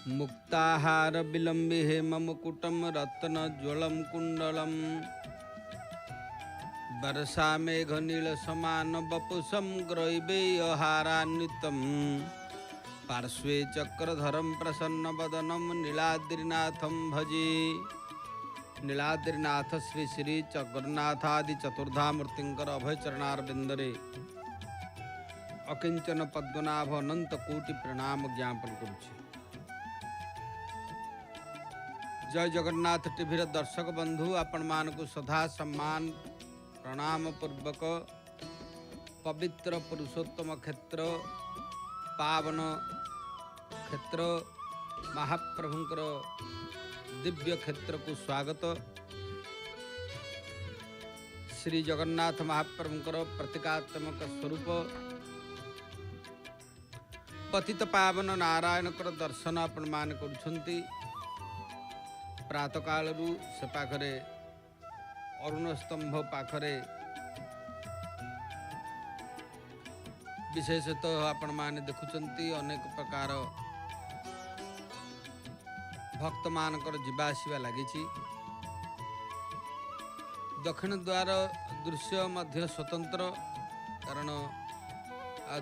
मुक्ताहार विलंबि हेम मुकुटम रत्न ज्वलम कुंडलम वर्षा मेघ नील समान बपुषम ग्रैवेयहारान्वितम पार्श्वे चक्रधरम प्रसन्न वदनम नीलाद्रिनाथम भजे। नीलाद्रिनाथ श्री श्री जगन्नाथादि चतुर्धा मूर्तिंकर अभय चरणारविंदरे अकिंचन पद्मनाभ अनंत कोटि प्रणाम ज्ञापन करुछि। जय जगन्नाथ टीवीर दर्शक बंधु आपण मानकु सदा सम्मान प्रणाम पूर्वक पवित्र पुरुषोत्तम क्षेत्र पावन क्षेत्र महाप्रभुंकर दिव्य क्षेत्र को स्वागत। श्री जगन्नाथ महाप्रभुंकर प्रतीकात्मक स्वरूप पतित पावन नारायणकर दर्शन आपण मान करुछंती। प्रातः कालरू से पाखरे अरुण स्तंभ पाखरे विशेषतः आपण माने देखुचंती अनेक प्रकार भक्त मानकर जीवासीवा लगी। दक्षिण द्वार दृश्य मध्य स्वतंत्र कारण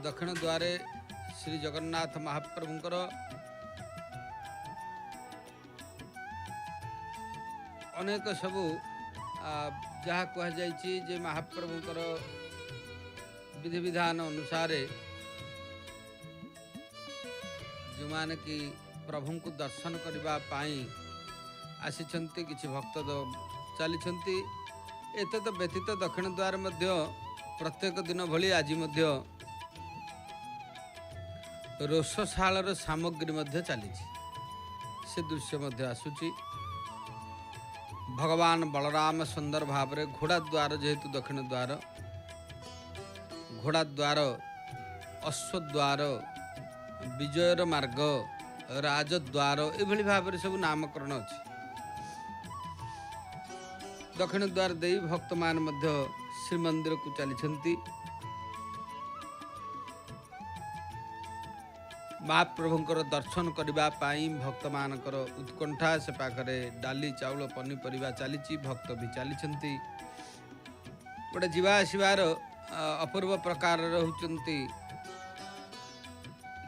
दक्षिण द्वारे श्री जगन्नाथ महाप्रभुंकर अनेक सबू जहाँ कह जे महाप्रभुंकर विधि विधान अनुसार जो माने कि प्रभु को दर्शन करबा पाई आसिछंती किछि भक्त चलीछंती। एत तो व्यतीत दक्षिण द्वार मध्य प्रत्येक दिन भली आज मध्य रोषशालार सामग्री मध्य चली से दृश्य मध्य आसुची। भगवान बलराम सुंदर भाव में घोड़ा द्वार जेहेतु दक्षिण द्वार घोड़ा द्वार अश्वद्वार विजयर मार्ग राजद्वार एभली भाव में सब नामकरण अच्छी। दक्षिण द्वार दे भक्त मान मध्य श्रीमंदिर को चली महाप्रभुंकर दर्शन करबा पाई भक्त मानकर उत्कंठा से पाखरे डाली चाउल पनीपरिया चली भक्त भी चली गोटे जीवा आसबार अपूर्व प्रकार होती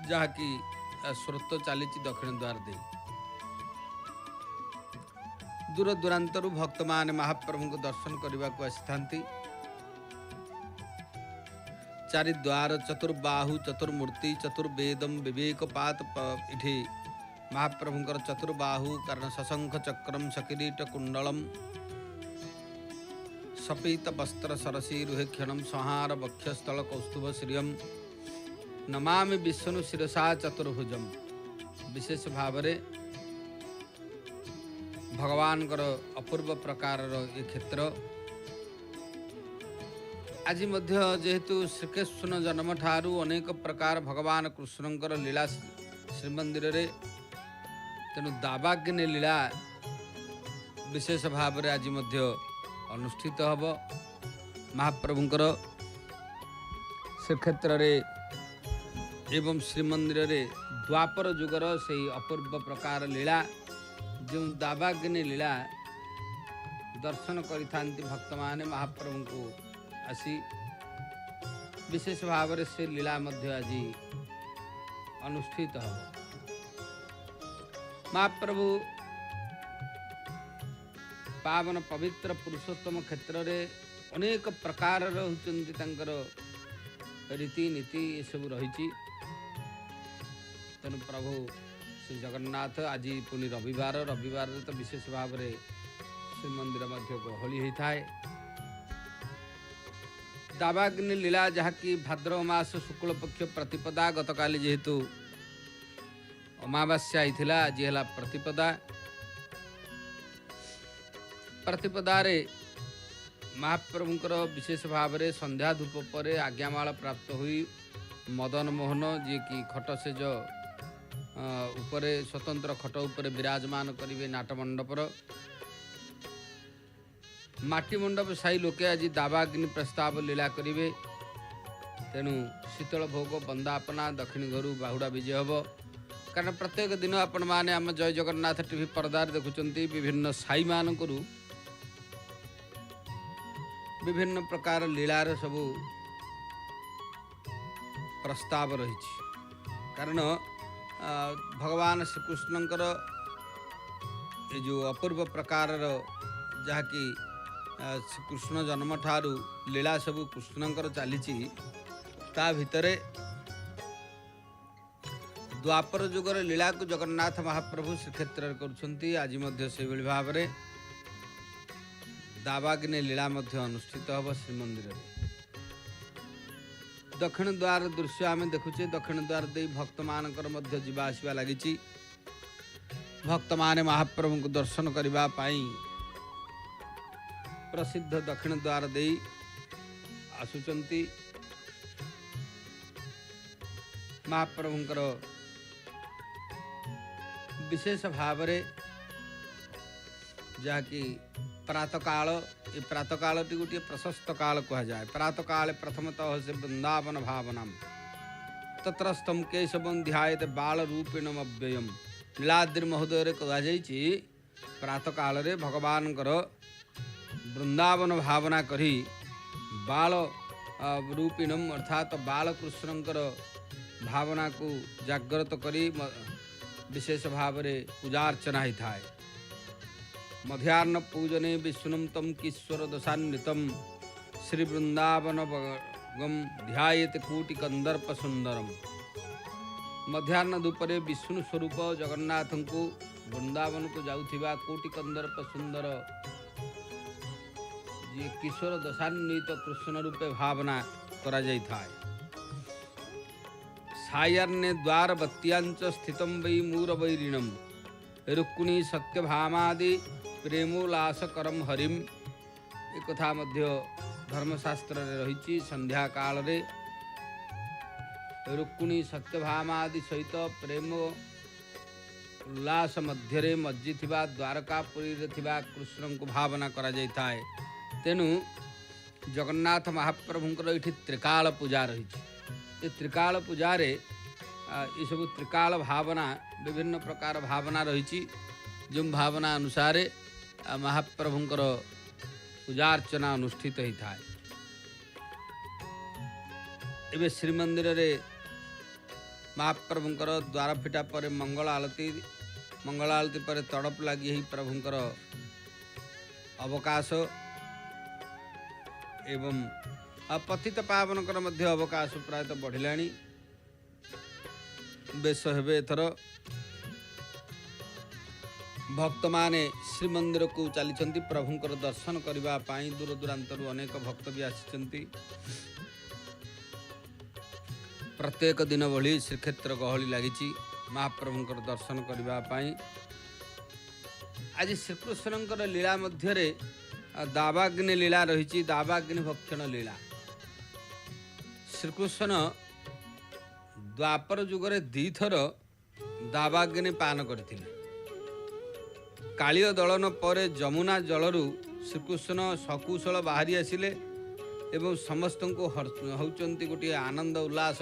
जहाँकि स्रोत चली दक्षिण द्वार दे दूर दूरांतरु भक्त मान महाप्रभु को दर्शन करने को आसी। चारि द्वार चतुर्बाहु चतुर्मूर्ति चतुर्वेदम विवेकपात इठे महाप्रभुंकर चतुर्बाहु कारण सशंख चक्रम सकिरीट कुंडलम सपीत वस्त्र सरसी रुहे क्षणम संहार वक्षस्थल कौस्तुभ श्रियम नमामि विष्णु शिरसा चतुर्भुजम। विशेष भाव में भगवान अपूर्व प्रकार ये क्षेत्र आज मध्य जेहेतु श्रीकृष्ण जन्म ठारू अनेक प्रकार भगवान कृष्णंकर लीला श्रीमंदिर रे तेणु दावाग्नि लीला विशेष भाव में आज मध्य अनुष्ठित हब। महाप्रभुंकर श्रीक्षेत्र रे एवं श्रीमंदिर रे द्वापर जुगर से अपूर्व प्रकार लीला जो दावाग्नि लीला दर्शन करिथांती भक्त माने महाप्रभु को आसी विशेष भाव में से लीला मध्य आज अनुष्ठित हो। महाप्रभु पावन पवित्र पुरुषोत्तम क्षेत्र रे अनेक प्रकार होचंती तांकर रीति नीति ये सब रही। तेणु प्रभु श्री जगन्नाथ आज पुणी रविवार तो विशेष भाव में श्रीमंदिर मध्य गहली होता है। दावाग्नि लीला जहाँकि भाद्रव मास शुक्ल पक्ष प्रतिपदा गतकाली जेहेतु अमावास्या होता आज है प्रतिपदा। प्रतिपदा रे महाप्रभुंकर विशेष भाव में संध्या धूप पर आज्ञामाल प्राप्त हुई मदन मोहन जी की खट से जो उपरे स्वतंत्र खट उपरे विराजमान करिवे नाटमंडपर माटी मंडप साई लोके आज दावाग्नि प्रस्ताव लीला करिवे। तेणु शीतल भोग बंदापना दक्षिण घरू बाहुड़ा विजय हम कारण प्रत्येक दिन आपण मैंने आम जय जगन्नाथ टीवी पर्दार देखुंत विभिन्न साई मानक विभिन्न प्रकार लीलार सबू प्रस्ताव रही। कारण भगवान श्रीकृष्णकर ये जो अपूर्व प्रकार जहाँकि श्रीकृष्ण जन्म ठारू लीला सबू कृष्णकर चली ता भितरे द्वापर जुगर लीला को जगन्नाथ महाप्रभु श्रीक्षेत्र करुँच। आज से भाव में दावाग्नि लीला अनुष्ठित हम श्रीमंदिर दक्षिण द्वार दृश्य आम देखुचे। दक्षिण द्वार दे भक्त मानकर जीवा आसवा लगी। भक्त माने महाप्रभु को दर्शन करने प्रसिद्ध दक्षिण द्वार दे आसुचंती। महाप्रभुंकर विशेष भाव जहाँकि प्रातः काल ये प्रातः काल टी गोटे प्रशस्त काल कह जाए। प्रातः काले प्रथमतः से वृंदावन भावना तत्रस्थम केशवं ध्यायते बाल रूपिणम अव्ययम लीलाद्रि महोदय कहुई। प्रातः काल रे भगवान वृंदावन भावना करी बाल रूपिणम अर्थात बालकृष्णकर भावना को जागृत करी विशेष भाव में पूजा अर्चना होता है। मध्याह्न पूजने विष्णुम तम किशोर दशान्वितम श्री वृंदावन गम ध्यायते कोटि कंदर्प सुंदरम। मध्याह्न दुपरे विष्णु स्वरूप जगन्नाथ को वृंदावन को जाऊथिबा कोटि कंदर्प सुंदर ये किशोर दशान्वित कृष्ण रूपे भावना करा जाइथा है। सायर्णे द्वार बत्यांच स्थितम वै मूर वैरिणम रुक्मिणी सत्यभामादि प्रेमोल्लास करम हरिम। एक कथा मध्य धर्मशास्त्र रही। संध्या काल रे रुक्मिणी सत्यभामादि सहित प्रेम उल्लास मध्य मज्जी थिबा द्वारकापुरी रे थिबा कृष्ण को भावना करा जाइता है। तेनु जगन्नाथ महाप्रभुंकर ये त्रिकाल पूजा रही। ये त्रिकाल पूजा रे ये सब त्रिकाल भावना विभिन्न प्रकार भावना रही। जो भावना अनुसार महाप्रभुंकर पूजा अर्चना अनुष्ठित होता है। एवं श्रीमंदिर रे महाप्रभुंकर द्वार फिटा पर मंगल आलती पर तड़प लगी ही प्रभुंकर अवकाश एवं पतित पावनकर मध्य अवकाश प्रायतः बढ़िलानी। बेश हेबे एथर भक्त माने श्रीमंदिर को चली प्रभुंकर दर्शन करने दूर दूरांतर अनेक भक्त भी आसी। प्रत्येक दिन भली श्रीक्षेत्र गहली लगी महाप्रभुंकर दर्शन करने। आज श्रीकृष्णकर लीला मध्य दावाग्नि लीला रही। दावाग्नि भक्षण लीला श्रीकृष्ण द्वापर जुगरे दीथर दावाग्नि पान करते। कालिय दलन पर जमुना जलरू श्रीकृष्ण सकुशल बाहरी आसिले एवं समस्त को होचंती गोटे आनंद उल्लास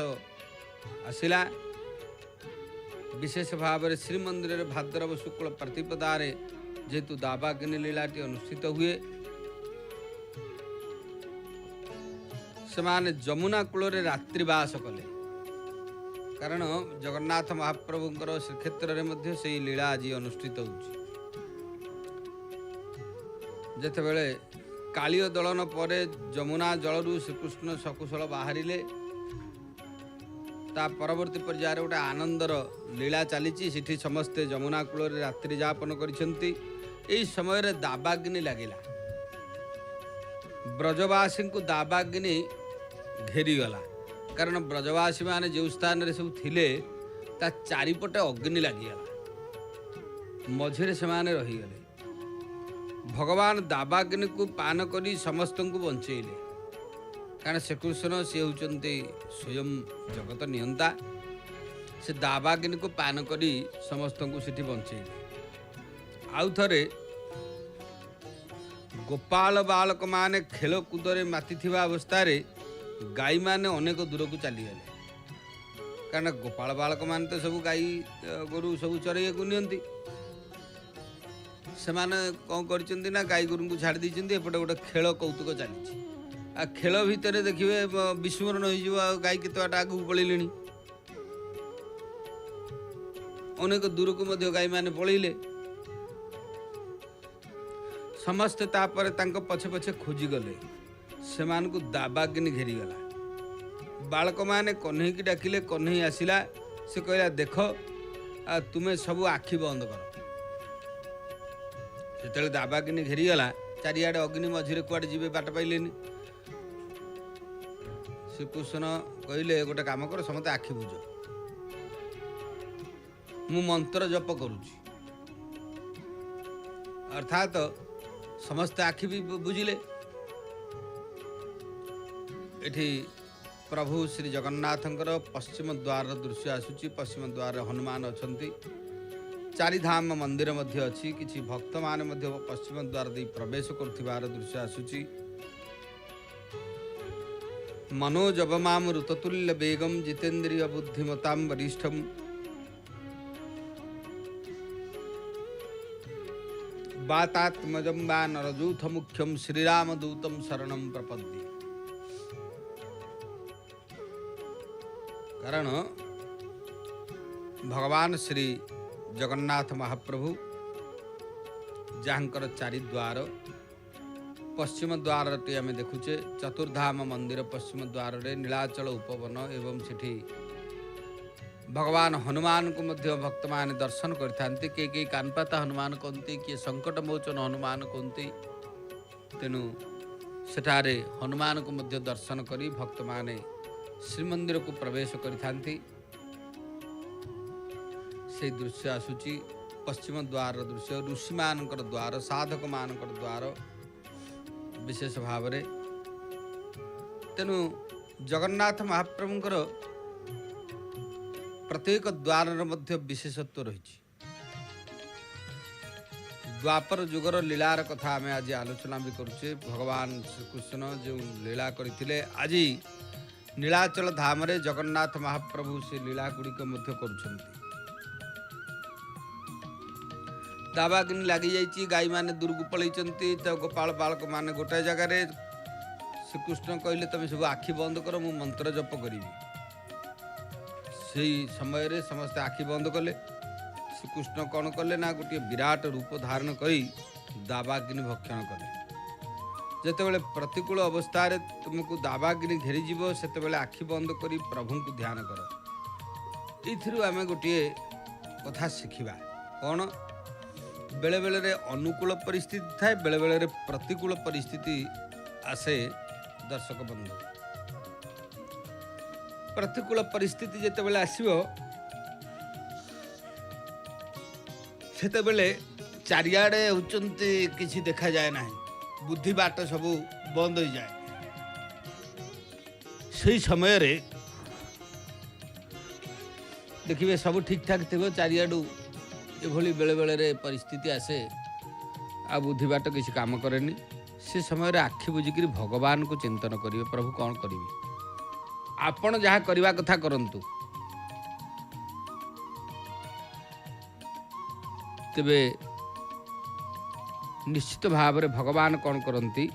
आसिला। विशेष भाव में श्रीमंदिर भाद्रव शुक्ल प्रतिपदार जेहेतु दावाग्नि लीलाटी अनुष्ठित हुए से जमुना कूल रात्रिवास कले। कारण जगन्नाथ महाप्रभुंकर श्रीक्षेत्र में से लीला आज अनुष्ठित हो। जेतेबेले कालिय दलन पर जमुना जलरू श्रीकृष्ण सकुशल बाहरिले ता परवर्ती पर्यायर गोटे आनंदर लीला चली। सिठी समस्ते जमुना कूल रात्रि यापन करिसेंती। एई समय रे दावाग्नि लागिला। ब्रजवासी को दावाग्नि घेरीगला। कारण ब्रजवासी माने जो स्थान रे सब थिले ता चारिपटे अग्नि लागिगला। मझिरे से माने रहीगले। भगवान दावाग्नि को पान करी समस्त को बंचेले। कारण श्रीकृष्ण सी होचंती स्वयं जगत नियंता। से दावाग्नि को पान करी समस्त को सिठी बंचेले। आउ थरे गोपाल बालक माने खेल कूदरे माति थिबा अवस्था रे गाई माने अनेक दूर को चली गले। कारण गोपाल बालक मान तो सब गाई गोरु सब चरई को नियंती से कौन कर गाई गोरु को छाड़ी एपटे गोटे खेल कौतुक चली आ खेल भितर देखिए विस्मरण हो गाई केत बाट आगू पलैले अनेक दूर को गाई मैंने पलैले समस्ते तापर पछे पछे खोजी गले से दाबाग्नि घेरीगला बालक मैंने कन्हई की डाकिले कन्हई आसला से कहला देख तुम्हें सब आखि बंद कर जो दाबाग्नि घेरीगला चारिआडे अग्नि मझिरे कुआडे जीवे बाट पाइले श्रीकृष्ण कहले गोटे काम कर समते आखि बुझ मु मंत्र जप करुची अर्थात समस्त आखि भी बुझिले एठी प्रभु श्री जगन्नाथंकर पश्चिम द्वार दृश्य आसुची पश्चिम द्वार हनुमान अछंती चारिधाम मंदिर मध्य अच्छी किछि भक्त माने मध्य पश्चिम द्वार दे प्रवेश करथिबार दृश्य आसुची मनोजवमाम ऋततुल्य वेगम जितेन्द्रिय बुद्धिमताम वरिष्ठम वातात्मजं वा नरजूथ मुख्यम श्रीरामदूतम शरणं प्रपद्ये कारण भगवान श्री जगन्नाथ महाप्रभु जहाँकर चारि द्वार पश्चिम द्वार टी आम देखुचे चतुर्धाम मंदिर पश्चिम द्वार रे नीलाचल उपवन एवं सेठी भगवान हनुमान को मध्य भक्त मान दर्शन करते किए कानपाता हनुमान कहते किए संकट मोचन हनुमान कहते तेणु सेठारे हनुमान को मध्य दर्शन करी भक्त माने श्रीमंदिर को प्रवेश करथांती से दृश्य आसुची पश्चिम द्वार दृश्य ऋषि मानकर द्वार साधक मानकर द्वार विशेष भाव रे तेणु जगन्नाथ महाप्रभुंकर प्रत्येक द्वार मध्य विशेषत्व रही द्वापर जुगर लीलार कथा आम आज आलोचना भी करुचे भगवान श्रीकृष्ण जो लीला करते आज नीलाचल धाम रे जगन्नाथ महाप्रभु से लीला गुड़िक कर दाबाग्नि लगी जाइए गाई माने दूर को पलैंती तो गोपाल बालक माने गोटाए जगार श्रीकृष्ण कहले तुम सब आखि बंद कर मु मंत्र जप करी से समय रे समस्त आखि बंद कले श्रीकृष्ण कौन कले ना गोटे विराट रूप धारण करी दाबाग्नि भक्षण कले जितेबाला प्रतिकूल अवस्था तुमको दाबाग्नि घेरीज से आखि बंद करी प्रभु को ध्यान कर ये आम गोटे कथा शिखा कौन बेले बेले रे अनुकूल परिस्थिति थाए बेले बेले रे प्रतिकूल परिस्थिति आसे दर्शक बंधु प्रतिकूल परिस्थिति जितेबाला आसो सेतेबेले चारिआडे होचंती किछि देखा जाए ना बुद्धि बाट सब बंद हो जाए से समय रे देखिए सब ठीक ठाक थी चारिआडू ये बेले बेले रे परिस्थिति आसे आ बुद्धि बाट किसी काम करेनि से समय रे आखि बुझिक भगवान को चिंतन करिवे प्रभु कौन करिवे आपण जहाँ करवा कथा करंतु तेबे निश्चित भाव रे भगवान कौन करंती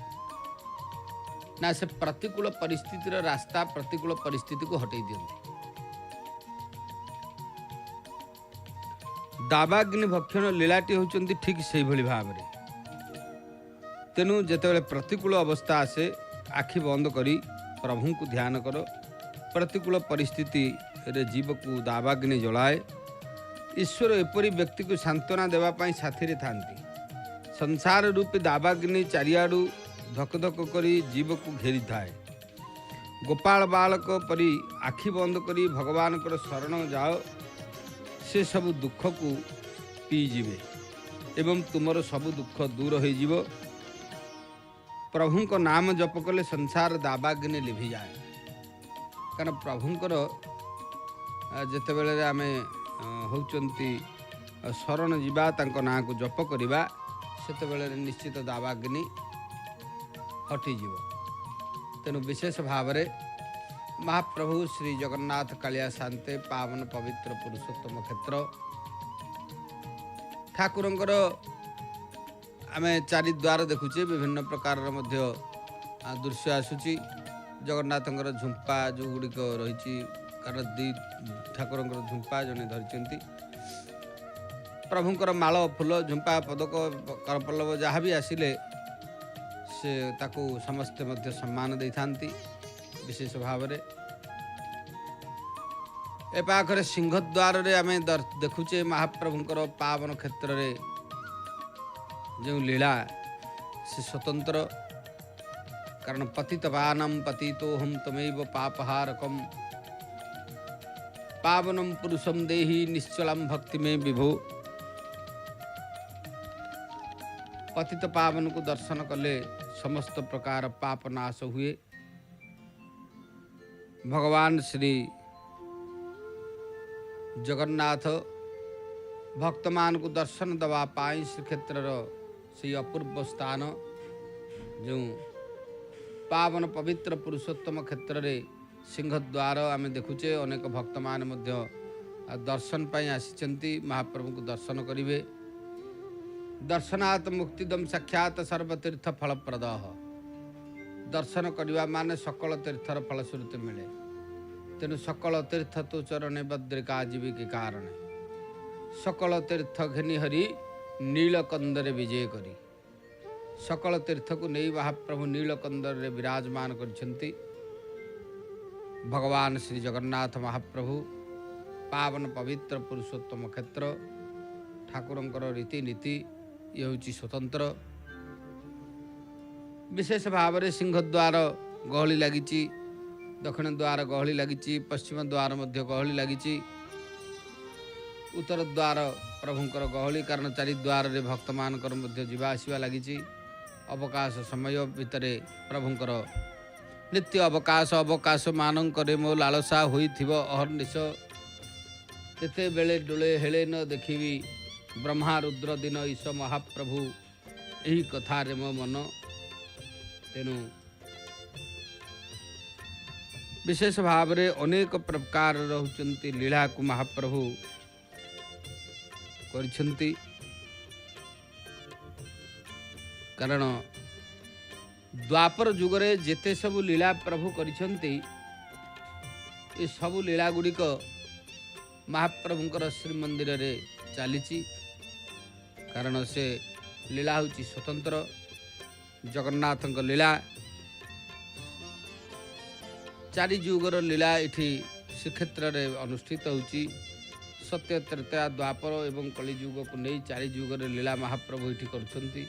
ना से प्रतिकूल परिस्थितिर रास्ता प्रतिकूल परिस्थिति को हटई दियंती दाबाग्नि भक्षण लीलाटी होचंती ठीक से भली भाव रे तेणु जेतेबेले प्रतिकूल अवस्था आसे आखि बंद करी प्रभु को ध्यान कर प्रतिकूल परिस्थिति रे जीव को दाबाग्नि जलाए ईश्वर एपरी व्यक्ति को सांत्वना देवाई साथी थांती संसार रूपी दाबाग्नि चारिआडू धक धक करी जीव को घेरी थाए गोपाल बालक परी आखि बंद करी भगवान को शरण जाओ से सब दुख को पीजिबे एवं तुमर सब दुख दूर हो जीव प्रभु को नाम जप कले संसार दाबाग्नि लिभि जाए कारण प्रभुंकर जितेबले आम होचंती शरण जीवा तांको ना को जप करिबा सेतेबेले निश्चित दाबाग्नि हटिଯିव तेणु विशेष भाव रे महाप्रभु श्री जगन्नाथ कालिया शांते पावन पवित्र पुरुषोत्तम क्षेत्र ठाकुरंकर आमे चारि द्वार देखुचे विभिन्न प्रकार दृश्य आसूची जगन्नाथंकर झुंपा जो गुड़िक रही कारण दी ठाकुरंकर झुंपा जने धरिचंती प्रभुंकर माल फूल झुंपा पदक करपल्लव जहाँ भी आसिले से ताकू समस्ते मध्य सम्मान दे थांती विशेष भाव में ए पाखरे सिंहद्वार रे आमे देखुचे महाप्रभुंकर पावन क्षेत्र रे जो लीला से स्वतंत्र कारण पतितपानम पतितोहम तमैव पापहारकम पावनम पुरुषम देहि निश्चलम भक्ति में विभो पतित पावन को दर्शन कले समस्त प्रकार पाप नाश हुए। भगवान श्री जगन्नाथ भक्तमान को दर्शन दवा पाई श्रीक्षेत्र से अपूर्व स्थान जो पावन पवित्र पुरुषोत्तम क्षेत्र रे सिंहद्वार आमे देखुचे अनेक भक्त मान मध्य दर्शन पाई आसिचंती महाप्रभु को दर्शन करिवे। दर्शनात् मुक्तिदम साक्षात सर्वतीर्थ फलप्रद दर्शन करवा माने सकल तीर्थर फलश्रुति मिले तेणु सकल तीर्थ तो चरणे बद्रिका जीवी के कारण सकल तीर्थ घिनी हरि नीलकंदरे विजय करी सकल तीर्थ को नहीं महाप्रभु नीलकंदर रे विराजमान करछंती। भगवान श्री जगन्नाथ महाप्रभु पावन पवित्र पुरुषोत्तम क्षेत्र ठाकुरंकर रीतिनीति ये हूँ स्वतंत्र विशेष भाव में सिंहद्वार गहली लगी दक्षिण द्वार गहली लगी पश्चिम द्वार मध्य गहली लगी उत्तर द्वार प्रभुंकर गहली कारण चारि द्वार रे भक्त मानकर मध्य जीवा आसवा लगी अवकाश समय भितर प्रभुंकर नित्य अवकाश मानकर मो लालसा होइथिबो अहर्निश तेते बेले डोले हेले न देखिबी ब्रह्मा रुद्र दिन ईश महाप्रभु यही कथा रे मो मन तेणु विशेष भाव में अनेक प्रकार रहउचंती लीला को महाप्रभु करछंती कारण द्वापर जुगरे जेते सबु लीला प्रभु करछंती ये सबु लीला गुड़िक महाप्रभुंकर श्रीमंदिर रे चली कारण से लीला हूँ स्वतंत्र जगन्नाथ लीला चारि जुगर लीला इठी श्रीक्षेत्र रे अनुष्ठित होची सत्य त्रेता द्वापर एवं कलिजुग को नहीं चारि जुगर लीला महाप्रभु इठी करछंती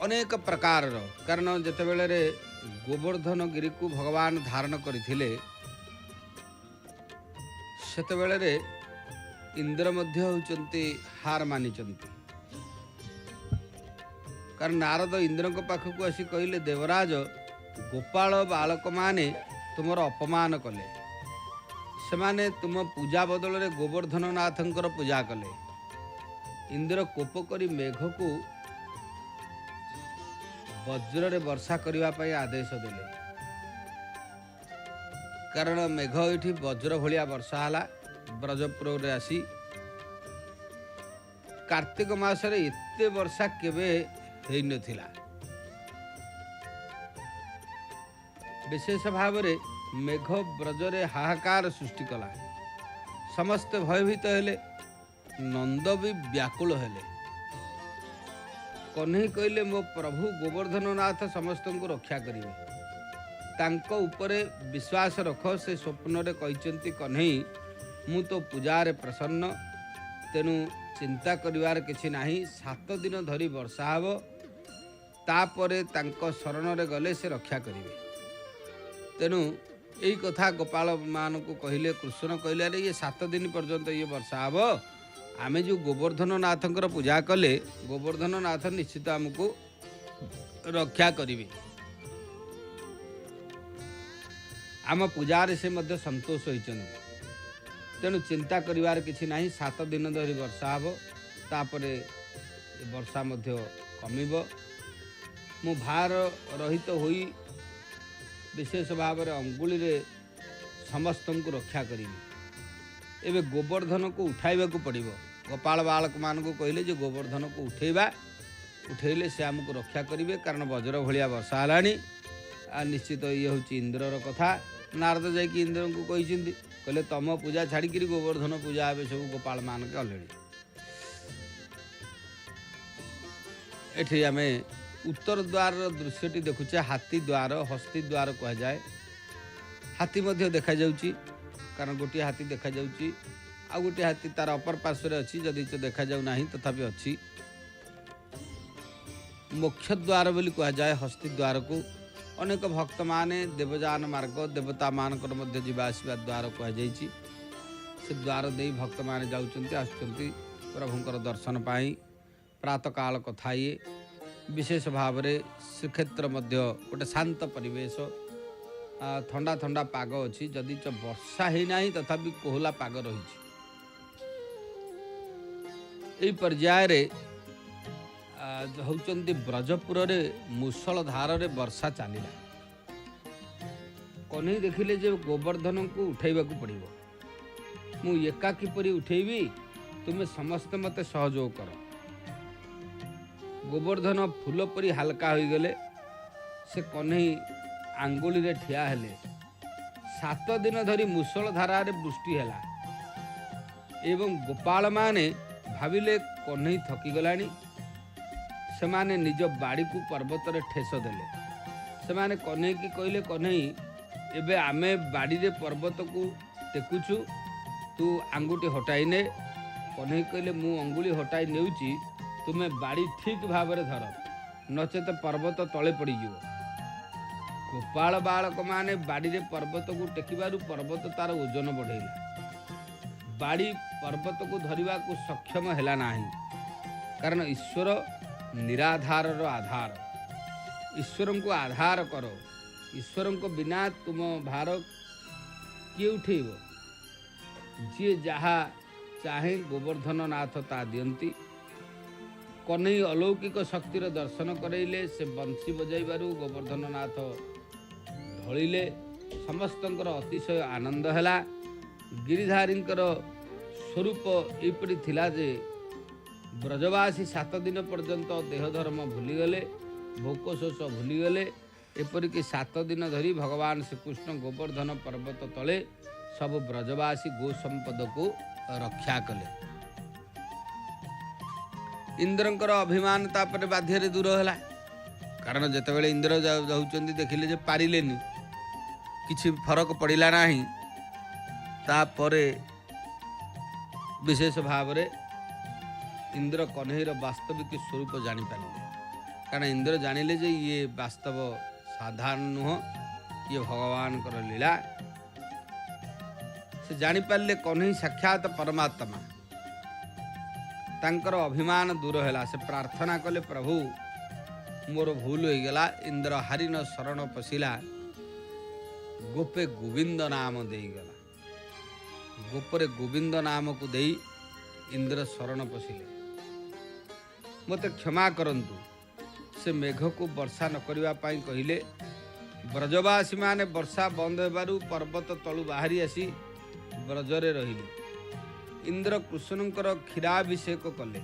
अनेक प्रकार कारण जेतेबेले रे गोवर्धन गिरी को भगवान धारण करथिले सेतेबेले रे इंद्र मध्य होचंती हार मानिचंती कारण नारद इंद्र को पाखक आसी कहले देवराज गोपाल बालक माने तुमर अपमान कले सेमाने तुम पूजा बदल रे गोवर्धन नाथंकर पूजा कले इंद्र कोप करी मेघ को वज्र रे वर्षा करने पाई आदेश देले कारण मेघ इठी वज्र भलिया वर्षा हला ब्रजपुर रे आसी कार्तिक मास रे एते वर्षा केबे हेई नथिला विशेष भाव में मेघ ब्रजरे हाहाकार सृष्टि कला समस्त भयभीत हेले नंद भी व्याकुल हेले कन्हई कहले मो प्रभु गोवर्धन नाथ समस्त को रक्षा करेंगे तांको उपरे विश्वास रख से स्वप्न रे कहते कन्हई मु तो पूजार प्रसन्न तेणु चिंता करिवार किछि नाही 7 दिन धरी वर्षा हब तापरे तांको शरण रे गले से रक्षा करेंगे तेणु यही कथा गोपाल मान को कहले कृष्ण कहले रे ये 7 दिन पर्यंत ये वर्षा हब आमे जो गोवर्धन नाथंकर पूजा कले गोवर्धन नाथ निश्चित आमको रक्षा करिवे आम पूजार से मध्य संतोष होइचंदी तेणु चिंता करिवार किछि नाही 7 दिन धरी वर्षा हब तापरे वर्षा मध्य कमिब मु भार रहित होई विशेष भाव में अंगुली रे समस्त को रक्षा करी। एबे गोवर्धन को उठाइबा को पड़िबो। गोपाल बालक मान को कहले जे गोवर्धन को उठेले से आमको रक्षा करेंगे, कारण वज्र भलिया वर्षा हलानी। आ निश्चित ये हूँ इंद्रर कथा। नारद जाकि इंद्र को कहले तम पूजा छाड़ी गोवर्धन पूजा ए सब गोपाल मान के अलरेडी। एठी आमे उत्तर द्वार दृश्यटी देखुचे। हाथी द्वार हस्ती द्वार कह जाए। हाथी मध्य देखा जाउची, कारण गोटे हाथी देखा जाउची, आ गोटे हाथी तार अपर पार्श्व अच्छी, जदि देखा जाऊ नहीं तथापि अच्छी। मोक्ष द्वार बोली कह जाए हस्ती द्वार को। अनेक भक्त माने देवजान मार्ग देवता मानकर मध्य जीवा आसवा द्वार कह जाइछि। से द्वार दे भक्त माने जाउचंती आसुचंती प्रभुंकर दर्शन पाई। प्रातः काल कथा ये विशेष भाव रे श्रीक्षेत्र मध्य गोटे शांत परिवेश, ठंडा ठंडा पाग अच्छी। जदि वर्षा ही नहीं तथापि कोहला पाग रही। यही पर्याय रे होचंती ब्रजपुर रे मुसल धार रे वर्षा चलिला। कन्हई देखिले जे गोवर्धन को उठाइबा को पड़िबो। मु एका किपरि उठेबी, तुमे समस्त मते सहयोग कर। गोवर्धन फूल परी हल्का हो गले। से कन्हई आंगुली रे ठिया हेले। 7 दिन धरी मुसल धारा रे वृष्टि हैला एवं गोपाल माने भाविले कन्हई थकी गलानी। से माने निज बाड़ी को पर्वत रे ठेस देले। से माने कन्हई की कहले कन्हई एबे आमे बाड़ी रे पर्वत को टेकुछु, तू आंगुठी हटाई ने। कन्हई कहले मु अंगुली हटाई नेउची, तुमे बाड़ी ठीक भाव रे धर, नचेत पर्वत तले पड़ी जीवो। गोपाल बालक माने बाड़ी रे पर्वत को टेकिबारु पर्वत तार ओजन बढ़ेला। बाड़ी पर्वत को धरिबा को सक्षम हैला नाही, कारण ईश्वर निराधार रो आधार। ईश्वर को आधार करो। ईश्वर को बिना तुम भार किए उठेब। जी जहा चाहे गोवर्धन नाथ ता दियंती। कन्हई अलौकिक शक्तिर दर्शन करैले। से बंशी बजाइबारु गोवर्धन नाथ ढलिले। समस्तंकर अतिशय आनंद हैला। गिरिधारींकर स्वरूप एपरि थिला जे ब्रजवासी 7 दिन पर्यंत देह धर्म भूलीगले, भोक शोष भूलीगले। एपरिक 7 दिन धरी भगवान श्रीकृष्ण गोवर्धन पर्वत तले सब ब्रजवासी गो संपद को रक्षा कले। इंद्रंकर अभिमान तापर बाध्य दूर है, कारण जितेबाला इंद्र जाऊँच देखिले जे पारिलेनी, किछि फरक पड़िला नाही। तापरे विशेष भाव रे इंद्र कन्हईर वास्तविक स्वरूप जानीपारे, कारण इंद्र जानिले जे ये वास्तव साधारण नुह, ये भगवान कर लीला। से जानीपारे कन्हई साक्षात परमात्मा। तांकर अभिमान दूर हैला। से प्रार्थना कले प्रभु मोर भूल हो गला। इंद्र हारिन शरण पशिला, गोपे गोविंद नाम देगला। गोपरे गोविंद नाम को दे इंद्र शरण पशिले। मते क्षमा करंतु। से मेघ को वर्षा न करबा पाई कहिले। ब्रजवासी माने वर्षा बंद हेबारु पर्वत तलु बाहरी आसी ब्रजरे रहिले। इंद्र कृष्णंकर क्षीराभिषेक कले,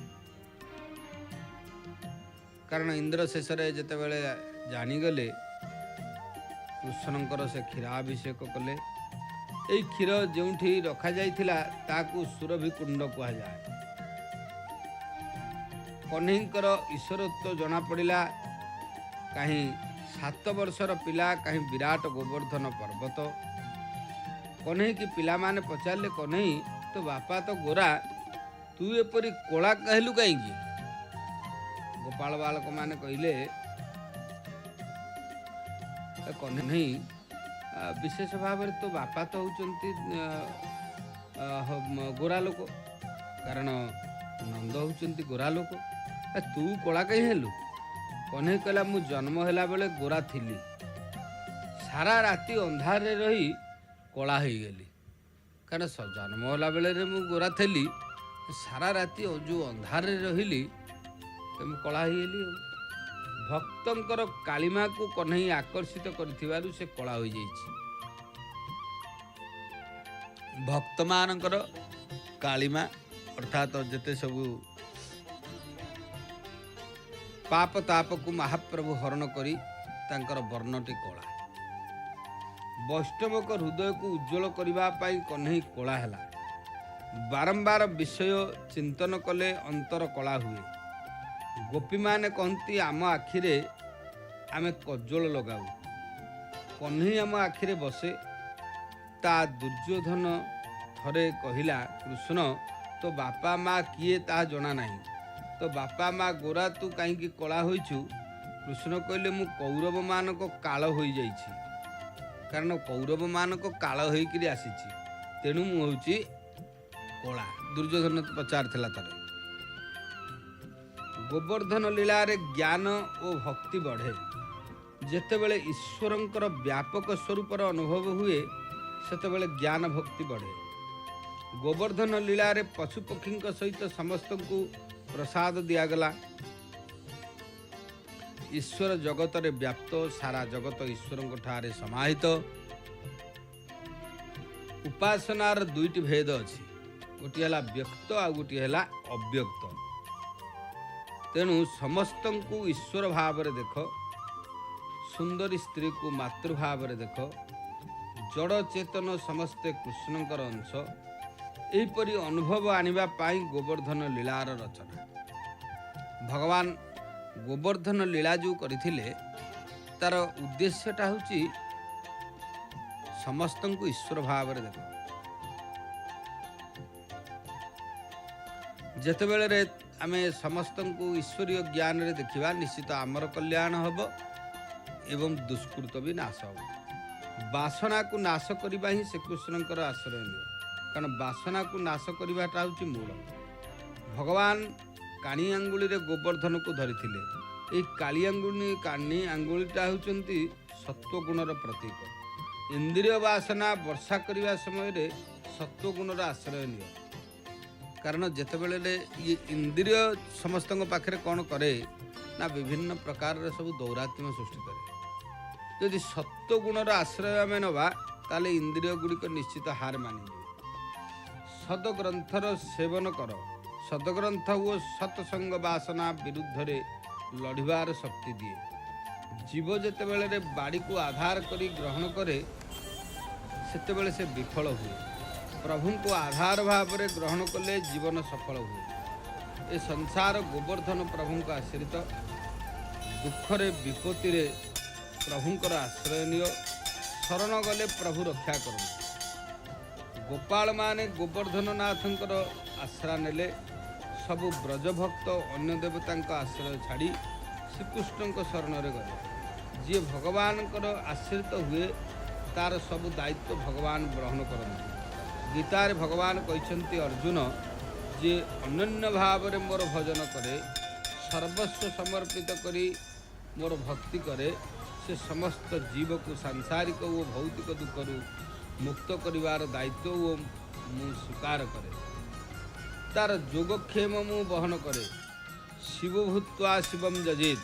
कारण इंद्र शेष जितेबाला जानीगले कृष्णंकर से क्षीराभिषेक कले। यही क्षीर जो रखा जाइथिला ताकू सुरभि कुंड कह जाए। कन्हईंकर ईश्वरत्व जना पड़िला। कहीं 7 वर्षर पिला, कहीं विराट गोवर्धन पर्वत। कन्हई की पिला माने पचारे, कन्हई तो बापा तो गोरा, तू एपरी कोला कहलु कहीं। गोपाल बालक माने कहले कन्हई विशेष भाव में तो बापा तो होचंती गोरा लोक, कारण नंद होचंती गोरा लोक। तू कोला कहीं हेलु? कन्हई कहला मु जन्म हैला बेले गोरा थिली, सारा राति अंधार रही कोला हो गली। कारण जन्म होला बेले रे मु गोरा थेली, सारा राति जो अंधार रहिली मु कला हो गली। ଭକ୍ତଙ୍କର କାଳିମାକୁ କହ୍ନେଇ ଆକର୍ଷିତ କରିଥିବାରୁ ସେ କଳା ହୋଇଯାଇଛି। ଭକ୍ତମାନଙ୍କର କାଳିମା ଅର୍ଥାତ୍ ଯେତେ ସବୁ ପାପ ତାପକୁ ମହାପ୍ରଭୁ ହରଣ କରି ତାଙ୍କର ବର୍ଣ୍ଣଟି କଳା। ବୈଷ୍ଣବଙ୍କ ହୃଦୟକୁ ଉଜ୍ଜ୍ୱଳ କରିବା ପାଇଁ କହ୍ନେଇ କଳା ହେଲା। ବାରମ୍ବାର ବିଷୟ ଚିନ୍ତନ କଲେ ଅନ୍ତର କଳା ହୁଏ। ଗୋପୀମାନେ କହନ୍ତି ଆମ ଆଖିରେ ଆମେ କଜ୍ଜଳ ଲଗାଉ। କହ୍ନେଇ ଆମ ଆଖିରେ ବସେ। ତା ଦୁର୍ଯ୍ୟୋଧନ ଥରେ କହିଲା, କୃଷ୍ଣ ତୋ ବାପା ମା କିଏ ତାହା ଜଣା ନାହିଁ, ତୋ ବାପା ମା ଗୋରା, ତୁ କାହିଁକି କଳା ହୋଇଛୁ? କୃଷ୍ଣ କହିଲେ, ମୁଁ କୌରବମାନଙ୍କ କାଳ ହୋଇଯାଇଛି, କାରଣ କୌରବମାନଙ୍କ କାଳ ହୋଇକରି ଆସିଛି, ତେଣୁ ମୁଁ ହେଉଛି କଳା। ଦୁର୍ଯ୍ୟୋଧନ ପଚାରିଥିଲା ଥରେ। ଗୋବର୍ଦ୍ଧନ ଲୀଳାରେ ଜ୍ଞାନ ଓ ଭକ୍ତି ବଢ଼େ। ଯେତେବେଳେ ଈଶ୍ୱରଙ୍କର ବ୍ୟାପକ ସ୍ୱରୂପର ଅନୁଭବ ହୁଏ ସେତେବେଳେ ଜ୍ଞାନ ଭକ୍ତି ବଢ଼େ। ଗୋବର୍ଦ୍ଧନ ଲୀଳାରେ ପଶୁପକ୍ଷୀଙ୍କ ସହିତ ସମସ୍ତଙ୍କୁ ପ୍ରସାଦ ଦିଆଗଲା। ଈଶ୍ୱର ଜଗତରେ ବ୍ୟାପ୍ତ, ସାରା ଜଗତ ଈଶ୍ୱରଙ୍କ ଠାରେ ସମାହିତ। ଉପାସନାର ଦୁଇଟି ଭେଦ ଅଛି, ଗୋଟିଏ ହେଲା ବ୍ୟକ୍ତ ଆଉ ଗୋଟିଏ ହେଲା ଅବ୍ୟକ୍ତ। ତେଣୁ ସମସ୍ତଙ୍କୁ ଈଶ୍ୱର ଭାବରେ ଦେଖ, ସୁନ୍ଦରୀ ସ୍ତ୍ରୀକୁ ମାତୃଭାବରେ ଦେଖ, ଜଡ଼ ଚେତନ ସମସ୍ତେ କୃଷ୍ଣଙ୍କର ଅଂଶ। ଏହିପରି ଅନୁଭବ ଆଣିବା ପାଇଁ ଗୋବର୍ଦ୍ଧନ ଲୀଳାର ରଚନା। ଭଗବାନ ଗୋବର୍ଦ୍ଧନ ଲୀଳା ଯେଉଁ କରିଥିଲେ ତାର ଉଦ୍ଦେଶ୍ୟଟା ହେଉଛି ସମସ୍ତଙ୍କୁ ଈଶ୍ୱର ଭାବରେ ଦେଖ। ଯେତେବେଳେ ଆମେ ସମସ୍ତଙ୍କୁ ଈଶ୍ୱରୀୟ ଜ୍ଞାନରେ ଦେଖିବା ନିଶ୍ଚିତ ଆମର କଲ୍ୟାଣ ହେବ ଏବଂ ଦୁଷ୍କୃତ ବି ନାଶ ହେବ। ବାସନାକୁ ନାଶ କରିବା ହିଁ ଶ୍ରୀକୃଷ୍ଣଙ୍କର ଆଶ୍ରୟ ନିଅ, କାରଣ ବାସନାକୁ ନାଶ କରିବାଟା ହେଉଛି ମୂଳ। ଭଗବାନ କାଣି ଆଙ୍ଗୁଳିରେ ଗୋବର୍ଦ୍ଧନକୁ ଧରିଥିଲେ। ଏହି କାଣି ଆଙ୍ଗୁଳିଟା ହେଉଛନ୍ତି ସତ୍ୱଗୁଣର ପ୍ରତୀକ। ଇନ୍ଦ୍ରିୟ ବାସନା ବର୍ଷା କରିବା ସମୟରେ ସତ୍ୱଗୁଣର ଆଶ୍ରୟ ନିଅ, କାରଣ ଯେତେବେଳେ ଇଏ ଇନ୍ଦ୍ରିୟ ସମସ୍ତଙ୍କ ପାଖରେ କ'ଣ କରେ ନା ବିଭିନ୍ନ ପ୍ରକାରର ସବୁ ଦୌରାତ୍ମ୍ୟ ସୃଷ୍ଟି କରେ। ଯଦି ସତ୍ୱଗୁଣର ଆଶ୍ରୟ ଆମେ ନେବା ତାହେଲେ ଇନ୍ଦ୍ରିୟ ଗୁଡ଼ିକ ନିଶ୍ଚିତ ହାର ମାନିଯିବେ। ସଦଗ୍ରନ୍ଥର ସେବନ କର। ସଦଗ୍ରନ୍ଥ ଓ ସତ୍ସଙ୍ଗ ବାସନା ବିରୁଦ୍ଧରେ ଲଢ଼ିବାର ଶକ୍ତି ଦିଏ। ଜୀବ ଯେତେବେଳେ ବାଡ଼ିକୁ ଆଧାର କରି ଗ୍ରହଣ କରେ ସେତେବେଳେ ସେ ବିଫଳ ହୁଏ। ପ୍ରଭୁଙ୍କୁ ଆଧାର ଭାବରେ ଗ୍ରହଣ କଲେ ଜୀବନ ସଫଳ ହୁଏ। ଏ ସଂସାର ଗୋବର୍ଦ୍ଧନ ପ୍ରଭୁଙ୍କ ଆଶ୍ରିତ। ଦୁଃଖରେ ବିପତ୍ତିରେ ପ୍ରଭୁଙ୍କର ଆଶ୍ରୟ ନିଅ। ଶରଣ ଗଲେ ପ୍ରଭୁ ରକ୍ଷା କରନ୍ତି। ଗୋପାଳମାନେ ଗୋବର୍ଦ୍ଧନ ନାଥଙ୍କର ଆଶ୍ରା ନେଲେ। ସବୁ ବ୍ରଜଭକ୍ତ ଅନ୍ୟ ଦେବତାଙ୍କ ଆଶ୍ରୟ ଛାଡ଼ି ଶ୍ରୀକୃଷ୍ଣଙ୍କ ଶରଣରେ ଗଲେ। ଯିଏ ଭଗବାନଙ୍କର ଆଶ୍ରିତ ହୁଏ ତାର ସବୁ ଦାୟିତ୍ୱ ଭଗବାନ ଗ୍ରହଣ କରନ୍ତି। ଗୀତାରେ ଭଗବାନ କହିଛନ୍ତି, ଅର୍ଜୁନ ଯିଏ ଅନନ୍ୟ ଭାବରେ ମୋର ଭଜନ କରେ, ସର୍ବସ୍ୱ ସମର୍ପିତ କରି ମୋର ଭକ୍ତି କରେ, ସେ ସମସ୍ତ ଜୀବକୁ ସାଂସାରିକ ଓ ଭୌତିକ ଦୁଃଖରୁ ମୁକ୍ତ କରିବାର ଦାୟିତ୍ୱ ଓ ମୁଁ ସ୍ୱୀକାର କରେ। ତାର ଯୋଗକ୍ଷେମ ମୁଁ ବହନ କରେ। ଶିବ ଭୂତ୍ୱା ଶିବମ୍ ଯଜେତ୍।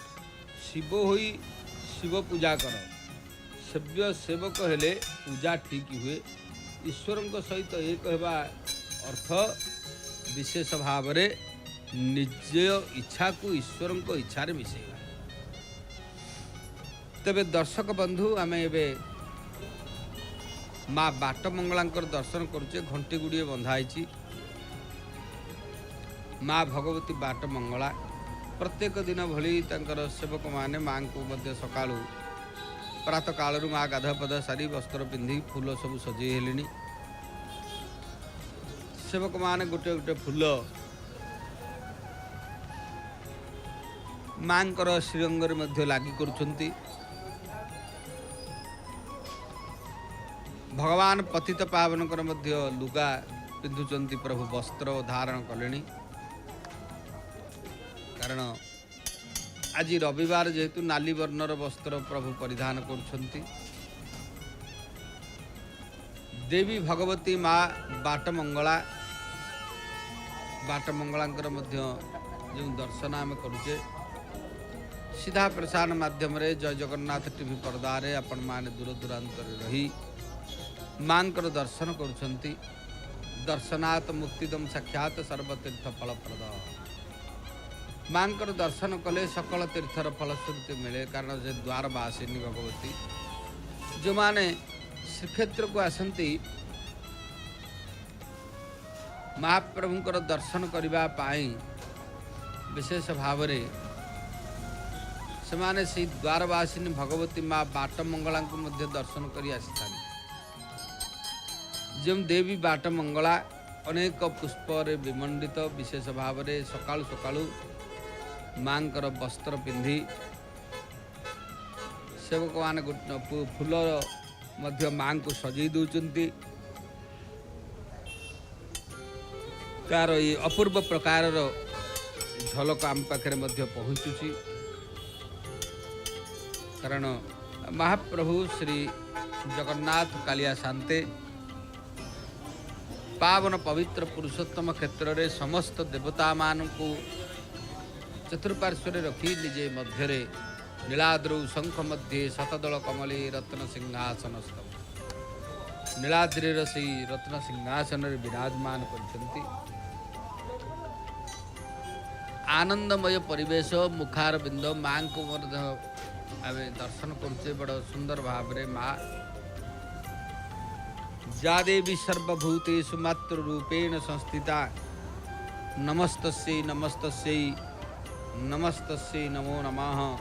ଶିବ ହୋଇ ଶିବ ପୂଜା କର। ସେବ୍ୟ ସେବକ ହେଲେ ପୂଜା ଠିକ୍ ହୁଏ। ଈଶ୍ୱରଙ୍କ ସହିତ ଏକ ହେବା ଅର୍ଥ ବିଶେଷ ଭାବରେ ନିଜ ଇଚ୍ଛାକୁ ଈଶ୍ୱରଙ୍କ ଇଚ୍ଛାରେ ମିଶାଇବା। ତେବେ ଦର୍ଶକ ବନ୍ଧୁ, ଆମେ ଏବେ ମା ବାଟ ମଙ୍ଗଳାଙ୍କର ଦର୍ଶନ କରୁଛେ। ଘଣ୍ଟି ଗୁଡ଼ିଏ ବନ୍ଧା ହେଇଛି। ମା ଭଗବତୀ ବାଟ ମଙ୍ଗଳା ପ୍ରତ୍ୟେକ ଦିନ ଭଳି ତାଙ୍କର ସେବକମାନେ ମାଙ୍କୁ ମଧ୍ୟ ସକାଳୁ ପ୍ରାତଃ କାଳରୁ ମା ଗାଧୁଆ ପାଧୁଆ ସାରି ବସ୍ତ୍ର ପିନ୍ଧି ଫୁଲ ସବୁ ସଜେଇ ହେଲେଣି। ସେବକମାନେ ଗୋଟେ ଗୋଟେ ଫୁଲ ମାଙ୍କର ଶ୍ରୀଅଙ୍ଗରେ ମଧ୍ୟ ଲାଗି କରୁଛନ୍ତି। ଭଗବାନ ପତିତ ପାବନଙ୍କର ମଧ୍ୟ ଲୁଗା ପିନ୍ଧୁଛନ୍ତି। ପ୍ରଭୁ ବସ୍ତ୍ର ଧାରଣ କଲେଣି, କାରଣ ଆଜି ରବିବାର ଯେହେତୁ ନାଲି ବର୍ଣ୍ଣର ବସ୍ତ୍ର ପ୍ରଭୁ ପରିଧାନ କରୁଛନ୍ତି। ଦେବୀ ଭଗବତୀ ମା ବାଟ ମଙ୍ଗଳାଙ୍କର ମଧ୍ୟ ଯେଉଁ ଦର୍ଶନ ଆମେ କରୁଛେ सीधा प्रसारण माध्यम जय जगन्नाथ टीवी पर्दारे आपण माने दूर दूरांतर रही मांकर दर्शन करुछंती। दर्शनात् मुक्तिदम साक्षात सर्वतीर्थ फलप्रद। मांकर दर्शन कले सकल तीर्थर फलश्रुति मिले, कारण जे द्वारवासिनी भगवती जो माने श्रीक्षेत्र को आसंती महाप्रभुंकर दर्शन करबा पाई विशेष भाव से से द्वारवासिनी भगवती माँ बाट मंगला को मध्य दर्शन करी आसी जो देवी बाट मंगला अनेक पुष्प विमंडित विशेष भाव सकाळु सकाळु मांकर वस्त्र पिंधि सेवक मान फूल मध्य मां को सजई दौरान तार ये अपूर्व प्रकार झलक आम पाखे पहुँचुची। कारण महाप्रभु श्री जगन्नाथ कालिया शांते पावन पवित्र पुरुषोत्तम क्षेत्र रे समस्त देवता मान को चतुर्पार्श्व रखी निजे मध्य नीलाद्रौ शंख मध्य शतदल कमले रत्न सिंहासनस्थ नीलाद्रिर से रत्न सिंहासन विराजमान करछंती। आनंदमय परिवेश मुखार बिंद मां को आमे दर्शन करछे बड़ सुंदर भाव रे। माँ जा देवी सर्वभूतेषु मातृ रूपेण संस्थिता नमस्तस्यै नमस्तस्यै नमस्तस्यै नमो नमः।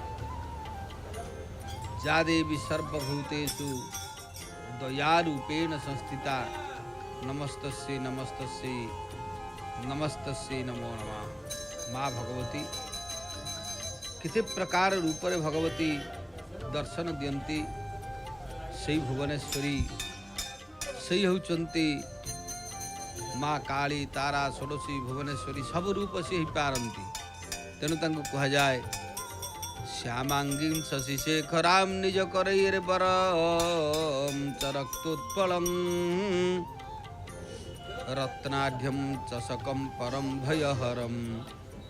जा देवी सर्वभूतेषु दयारूपेण संस्थिता नमस्तस्यै नमस्तस्यै नमस्तस्यै नमो नमः। माँ भगवती किते प्रकार रूप रे भगवती दर्शन दियंती सही भुवनेश्वरी सही होचंती माँ काली तारा षोडशी भुवनेश्वरी सब रूप से ही पारंती। तेणु तांको कहा जाए श्यामांगी शशिशेखराम निज करैर बरम च रक्तोत्पलम रत्नाढ्यम चषकम परम भयहरम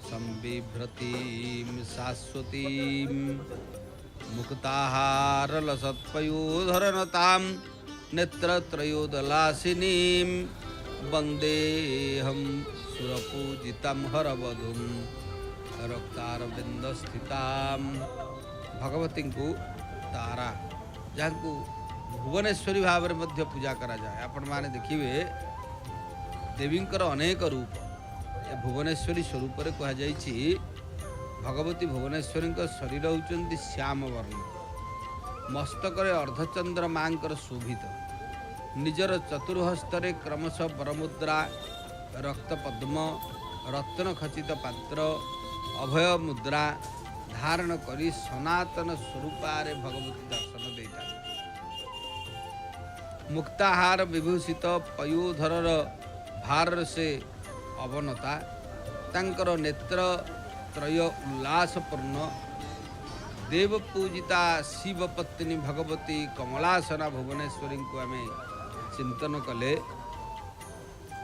संबिभ्रतीम शाश्वतीम मुक्ताहारलसत्पयोधरनतां नेत्रत्रयोदलासिनीं वन्देऽहं सुरपूजितं हरवधूं रक्तारविन्दस्थितां। भगवती को तारा जहाँ को भुवनेश्वरी भाव में मध्य पूजा करा जाए। आपण माने देखिए देवींकर अनेक रूप भुवनेश्वरी स्वरूप रे कहा जाइछि। भगवती भुवनेश्वरी शरीर होचंती श्याम वर्ण, मस्तक अर्धचंद्र मांकर शोभित, निजर चतुर्हस्तरे क्रमश बरमुद्रा रक्त पद्म रत्न खचित पात्र अभय मुद्रा धारण करी सनातन स्वरूपारे भगवती दर्शन देता। मुक्ताहार विभूषित पयोधर भार से अवनता तांकर नेत्र त्रय उल्लासपूर्ण देव पूजिता शिव पत्नी भगवती कमलासना भुवनेश्वरी को आम चिंतन कले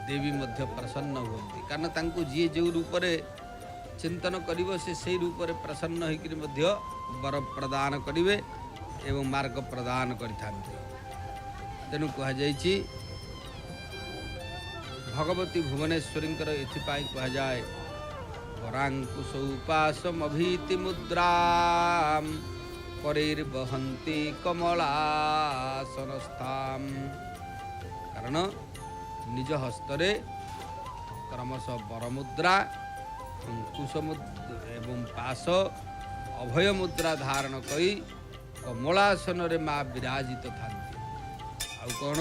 देवी मध्य प्रसन्न होती। कारण तांको जी जो रूप चिंतन करिवो से रूप प्रसन्न होकर मध्य वर प्रदान करिवे एवं मार्ग प्रदान करिथांते। तेणु कहा जाइछि भगवती भुवनेश्वरी एथिपाई कहा जाए वरांकुशोपासमभीति मुद्रां करैर्वहन्ति कमलासनस्थां। कारण निज हस्तरे क्रमश बरमुद्रा अंकुश एवं पाश अभय मुद्रा धारण करी कमलासन रे माँ विराजित थांती। आउ कौन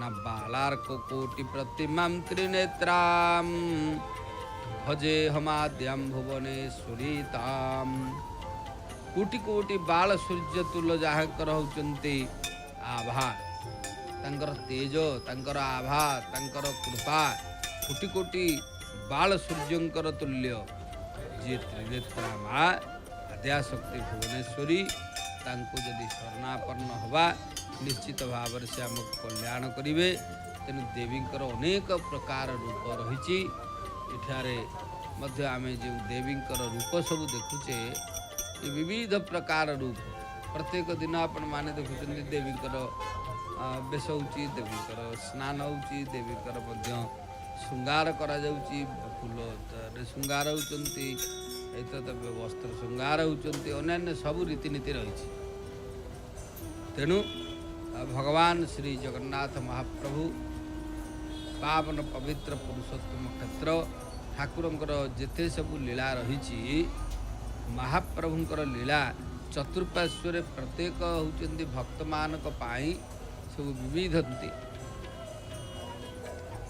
ना बालार्क कोटि प्रतिमा त्रिनेत्रां भजे हमाद्यां भुवनेश्वरीतां। कोटि कोटि बाल सूर्य तुल्य जहाँकर होचंती आभा तांकर तेज तांकर आभा तांकर कृपा कोटि कोटि बाल सूर्यंकर तुल्य जे त्रिनेत्रा माँ आद्याशक्ति भुवनेश्वरी तांको यदि शरणापन्न हवा निश्चित भाव से आमको कल्याण करिवे। तेणु देवींकर अनेक प्रकार रूप रही एठारे मध्य आमे जो देवींकर रूप सब देखुचे ये विविध प्रकार रूप प्रत्येक दिन आपण माने देखुछन्ति देवीकर बेश होउची देवीकर स्नान होउची देवीकर मध्य श्रृंगार करा जाउची फूल रे श्रृंगार होउचन्ति एत वस्त्र श्रृंगार होउचन्ति अन्य सब रीतिनीति रही। तेणु भगवान श्री जगन्नाथ महाप्रभु पावन पवित्र पुरुषोत्तम क्षेत्र ठाकुरंकर जेते सबू लीला रही महाप्रभुंकर लीला चतुर्पार्श्व प्रत्येक होउचन्ति भक्त मानक पाई सब विविधंती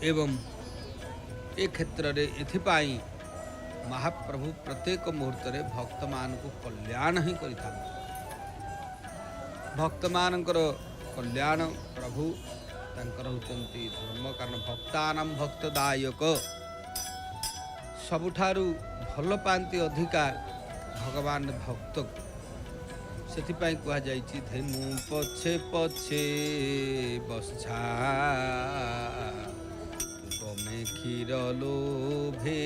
एवं ए क्षेत्र रे एथिपाई महाप्रभु प्रत्येक मुहूर्त रे भक्त मानक कल्याण ही करिथा। भक्त मानकर कल्याण प्रभु तांकर होउचन्ति धर्म कारण भक्तानां भक्तदायक सबुठारु भल पांति अधिका भगवान भक्त सेथिपाई कहा जाइछि धेनु पछे पछे बसछा गमे क्षीर लोभे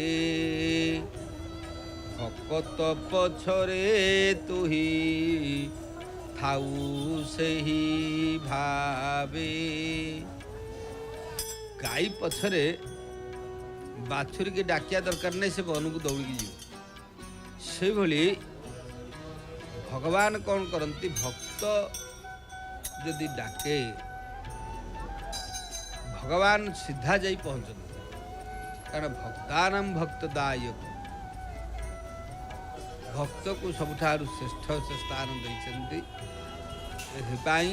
भकत पछरे तुही थाऊ सेही भावे। गाई पछरे बाछुरी के डाकिया दरकार नहीं से वन को दौड़ी जीव से भली भगवान कौन करती भक्त जदि डाके भगवान सीधा जाई पहुंचते कारण भक्तानां भक्तदायक भक्त को सबुठारु श्रेष्ठ से स्थान देइछन्ति। एथिपाई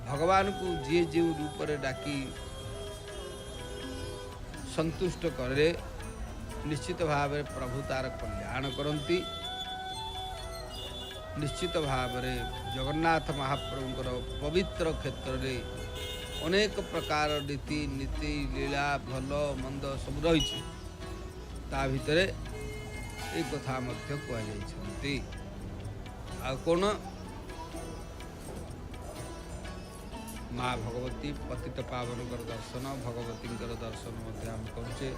भगवान को जी जो रूप रे डाकी संतुष्ट करे निश्चित भाव प्रभु तार कल्याण करती। निश्चित भाव जगन्नाथ महाप्रभुंकर पवित्र क्षेत्र में अनेक प्रकार रीति नीति लीला भल मंद सब रही ता भितर एक कथा मध्य कहुई आ कौन माँ भगवती पतित पावन दर्शन भगवती दर्शन हम करुचे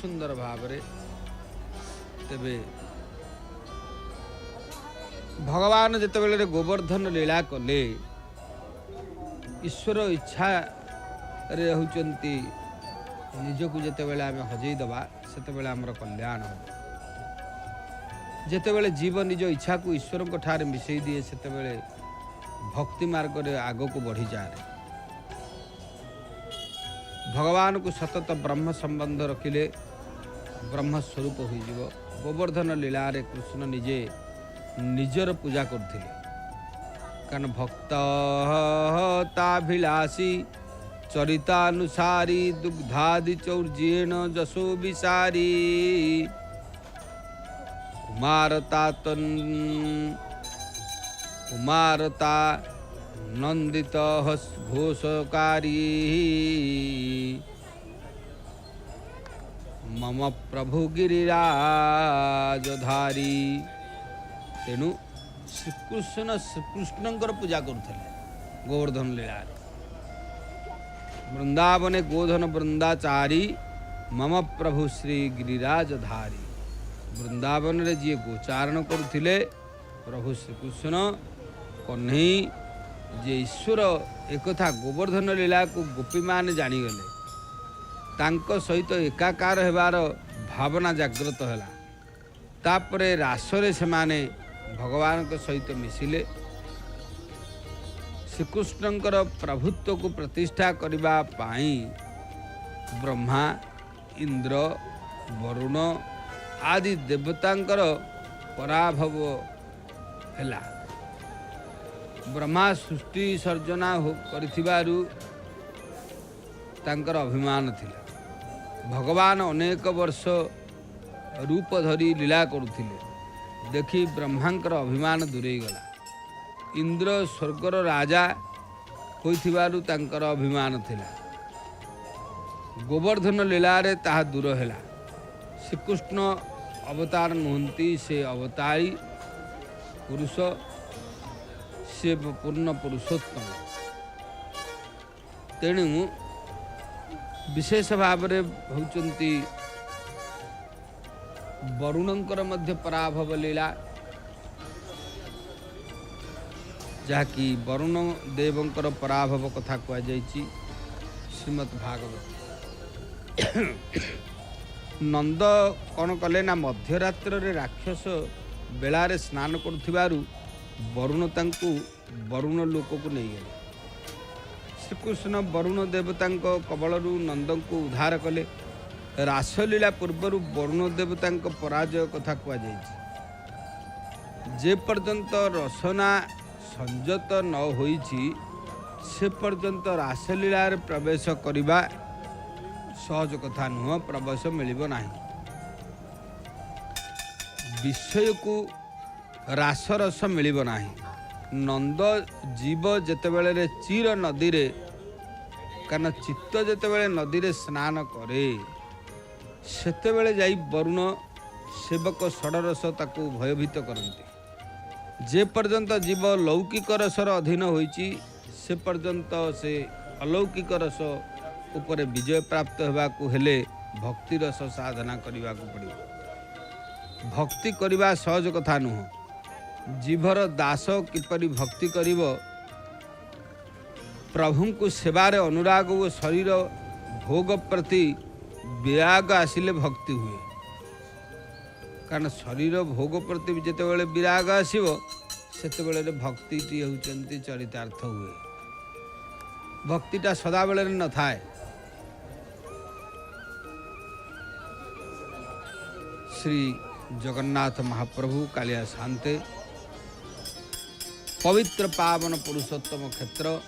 सुंदर भाव तेबे भगवान जिते गोवर्धन लीला कले ईश्वर इच्छा रे होचंती निजको जिते आम हजई दबा सेते आमर कल्याण हो जिते जीव निज इच्छा को ईश्वर ठारे मिसई दिए सेते भक्ति मार्ग रे आगो को बढ़ी जाए भगवान को सतत ब्रह्म संबंध रखिले ब्रह्म स्वरूप हो गोवर्धन लीला रे कृष्ण निजे निजर पूजा करथिले कारण भक्ताभिलाषी चरितानुसारी दुग्धादि चौर्येण जसो विसारी कुमारता नंदित घोषकारी मम प्रभु गिरिराजधारी। तेणु श्रीकृष्णकर पूजा करुले गोवर्धन लीला वृंदावने गोधन वृंदाचारी मम प्रभु श्री गिरिराजधारी। वृंदावन रे जी गोचारण करुले प्रभु श्रीकृष्ण कन्हई जे ईश्वर एक गोवर्धन लीला को गोपी मान जानीगले तांको सहित एकाकार हेबार भावना जागृत हैला तापरे रासरे से माने भगवान के सहित मिसिले श्रीकृष्णकर प्रभुत्व को प्रतिष्ठा करबा पाई ब्रह्मा इंद्र वरुण आदि देवतांकर पराभव हैला। ब्रह्मा सृष्टि सर्जना करिथिबारु तांकर अभिमान थिला भगवान अनेक वर्ष रूप धरी लीला करुथिले देखी ब्रह्मांकर अभिमान दूरे गला इंद्र स्वर्गर राजा होइथिबारु तांकर अभिमान थिला गोवर्धन लीला रे ताहा दूर हैला। श्रीकृष्ण अवतार नुहंती से अवतारी पुरुष से पूर्ण पुरुषोत्तम तेणु विशेष भाव में होचंती वरुणंकर मध्य पराभव लीला जहाँकि वरुण देवंकर पराभव कथा कहुଯାଇଛି श्रीमद् भागवत। नंद कौन कले ना मध्यरात्र राक्षस बेलारे स्नान करुथिबारु वरुण तांकु वरुण लोक को नहीं गले। श्रीकृष्ण वरुण देवता कबलरू नंद को उद्धार कले। रासलीला पूर्वर वरुण देवता पराजय कथा कहुଯାଇଛି। जे पर्यंत रसना संजत न होईछि से पर्यंत रासलीला प्रवेश करिबा सहज कथा नुह, प्रवेश मिलिबो नाही। विषय को रासरस मिलिबो नाही। नंद जीव जेतेबेले चीर नदी रे कारण चित्त जेतेबेले नदी रे स्नान करे सेतेबेले जाई वरुण सेवक षडरस ताकू भयभीत करते। जे पर्यंत जीव लौकिक रसर अधीन होईची से पर्यंत से अलौकिक रस उपरे विजय प्राप्त होबाकू हेले भक्ति रस साधना करबाकू पड़िबो। भक्ति करबा सहज कथा नुह। जीवर दास किपरि भक्ति करिब, प्रभु को सेवारे अनुराग और शरीर भोग प्रति विराग आसिले भक्ति हुए। कारण शरीर भोग प्रति जितेबाला विराग आसो से भक्ति होती चरितार्थ हुए। भक्तिटा सदा बेले न थाए। श्री जगन्नाथ महाप्रभु कालिया शांते पवित्र पावन पुरुषोत्तम क्षेत्र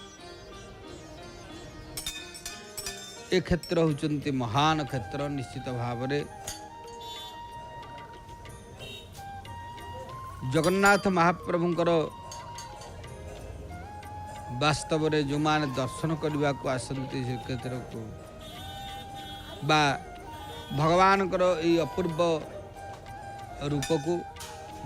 ए क्षेत्र होचंती महान क्षेत्र। निश्चित भाव जगन्नाथ महाप्रभुंकर वास्तव में जो माने दर्शन करने को आसती से क्षेत्र को बा भगवान ये अपूर्व रूप को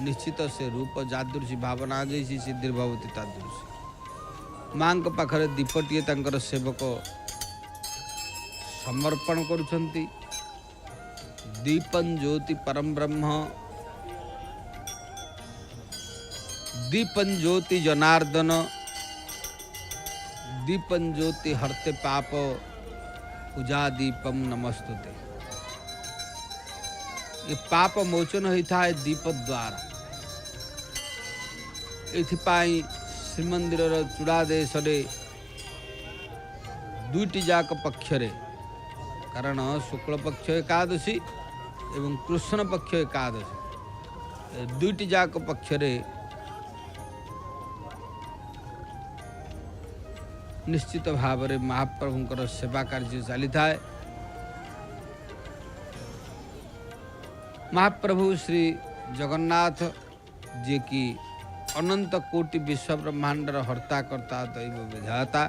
निश्चित से रूप जादृशी भावना जैसी सिद्धिर्भवती तादृशी माँ पाखरे दीपटीए तांकर सेवक समर्पण करुछंती। दीपं ज्योति परम ब्रह्म, दीपं ज्योति जनार्दन, दीपं ज्योति हरते पाप, पूजा दीपम नमस्तुते। ये पाप मोचन होता है दीप द्वारा। एथिपाई श्रीमंदिर चूड़ादेश दुईटी जाक पक्षरे कारण शुक्ल पक्ष एकादशी एवं कृष्ण पक्ष एकादशी दुईटी जाक पक्षरे निश्चित भाव में महाप्रभुंकर सेवा कार्य चली थाए। महाप्रभु श्री जगन्नाथ जे कि अनंत कोटि विश्व ब्रह्मांडर हर्ता कर्ता दैव विधाता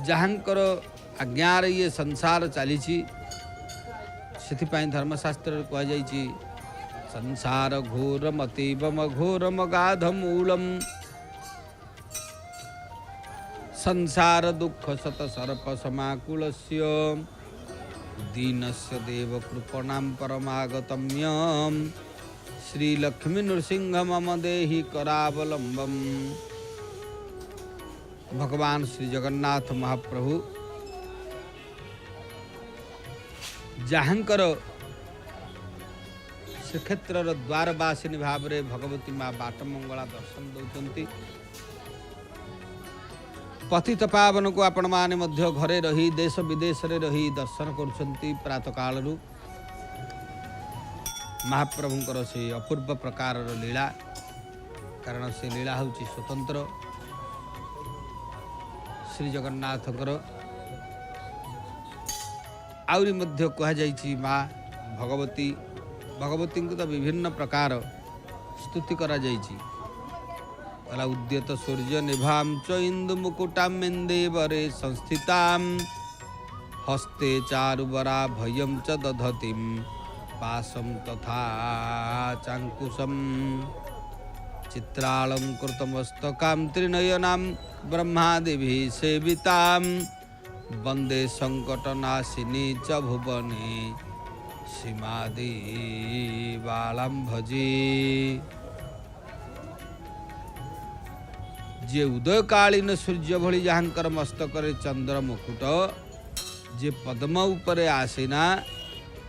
जहाँकर आज्ञार ये संसार चली से धर्मशास्त्र कहुई संसार घोरम अतीवम घोरम गाधमूलम संसार दुख शत सर्प समाकुलस्य दीनस्य देव कृपणां परमागतम्यं श्री लक्ष्मी नृसिंह मम देहि करावलंबम। भगवान श्री जगन्नाथ महाप्रभु जहाँकर श्रीक्षेत्र द्वारवासिनी भाव में भगवती माँ बाटमंगला दर्शन दौरान पतित पावन को आपण माने मध्य घरे रही देश विदेश रे रही दर्शन करुछंती। प्रातः काल महाप्रभुंकर से अपूर्व प्रकार लीला कारण से लीला होची स्वतंत्र। श्री जगन्नाथकर आउरी मध्य कहा जाइछि माँ भगवती भगवती को तो विभिन्न प्रकार स्तुति करा जाइछि। उद्यत सूर्य निभां च इंदु मुकुटां इंदेवरे संस्थितां हस्ते चारुबरा भयं च दधतीं पाशं तथा चांकुशं चित्रालंकृतमस्तकां त्रिनयनां ब्रह्मादिभिः सेवितां वंदे संकटनाशिनी च भुवने सीमादि बालम भजे। जे उदयकालीन सूर्य भली जहाँकर मस्तक चंद्र मुकुट, जे पद्म उपरे आसीना,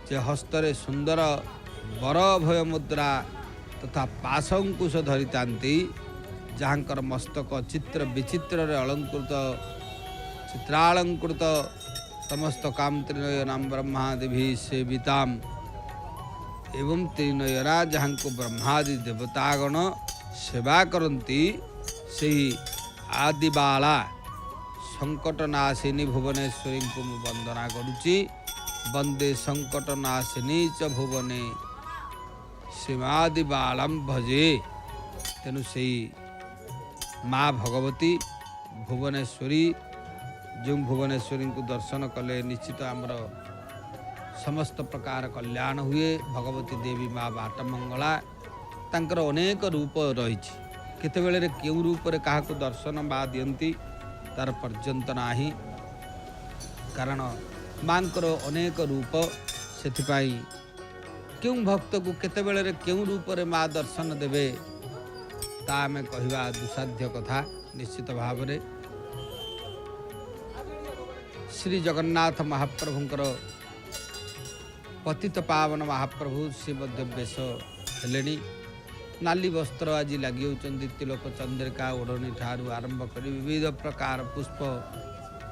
जे हस्तरे सुंदर बरभय मुद्रा तथा पाशंकुश धरितांती, जहाँकर मस्तक चित्र विचित्र अलंकृत चित्रालंकृत समस्त काम त्रिनयनाम ब्रह्मादि सेविताम, एवं त्रिनयना जहाँ को ब्रह्मादि देवतागण सेवा करती, से आदिबाला संकटनाशिनी भुवनेश्वरी को मु वंदना करुच्ची। वंदे संकटनाशिनी च भुवने सीमादिबालम भजे। तेणु से माँ भगवती भुवनेश्वरी, जो भुवनेश्वरी को दर्शन कले निश्चित आमर समस्त प्रकार कल्याण हुए। भगवती देवी माँ बाटमंगला, तांकर अनेक रूप रही, केतेबेले केउ रूप रे काहाको दर्शन बा दियंती तार पर्यंत नाही, कारण मांकर अनेक रूप। सेथिपाई केउ भक्त को केतेबेले केउ रूप रे माँ दर्शन देवे ता आमे कहिबा दुसाध्य कथा। निश्चित भाव रे श्री जगन्नाथ महाप्रभुंकर पतित पावन महाप्रभु से मध्य बेश हेलेनी। नाली वस्त्र आज लगी होती, तिलक चंद्रिका ओढ़नी ठारू आरंभ कर विविध प्रकार पुष्प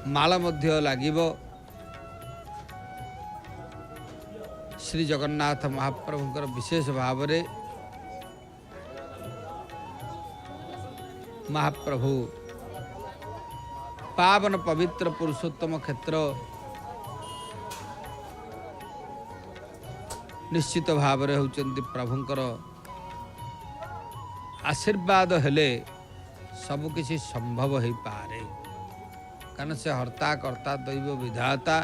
माला मध्य लागिब। श्री जगन्नाथ महाप्रभुंकर विशेष भाव रे महाप्रभु पावन पवित्र पुरुषोत्तम क्षेत्र निश्चित भाव रे होचंती। प्रभुंकर आशीर्वाद हेले सबकिछि संभव हो पारे, कारण से हर्ता कर्ता दैव विधाता।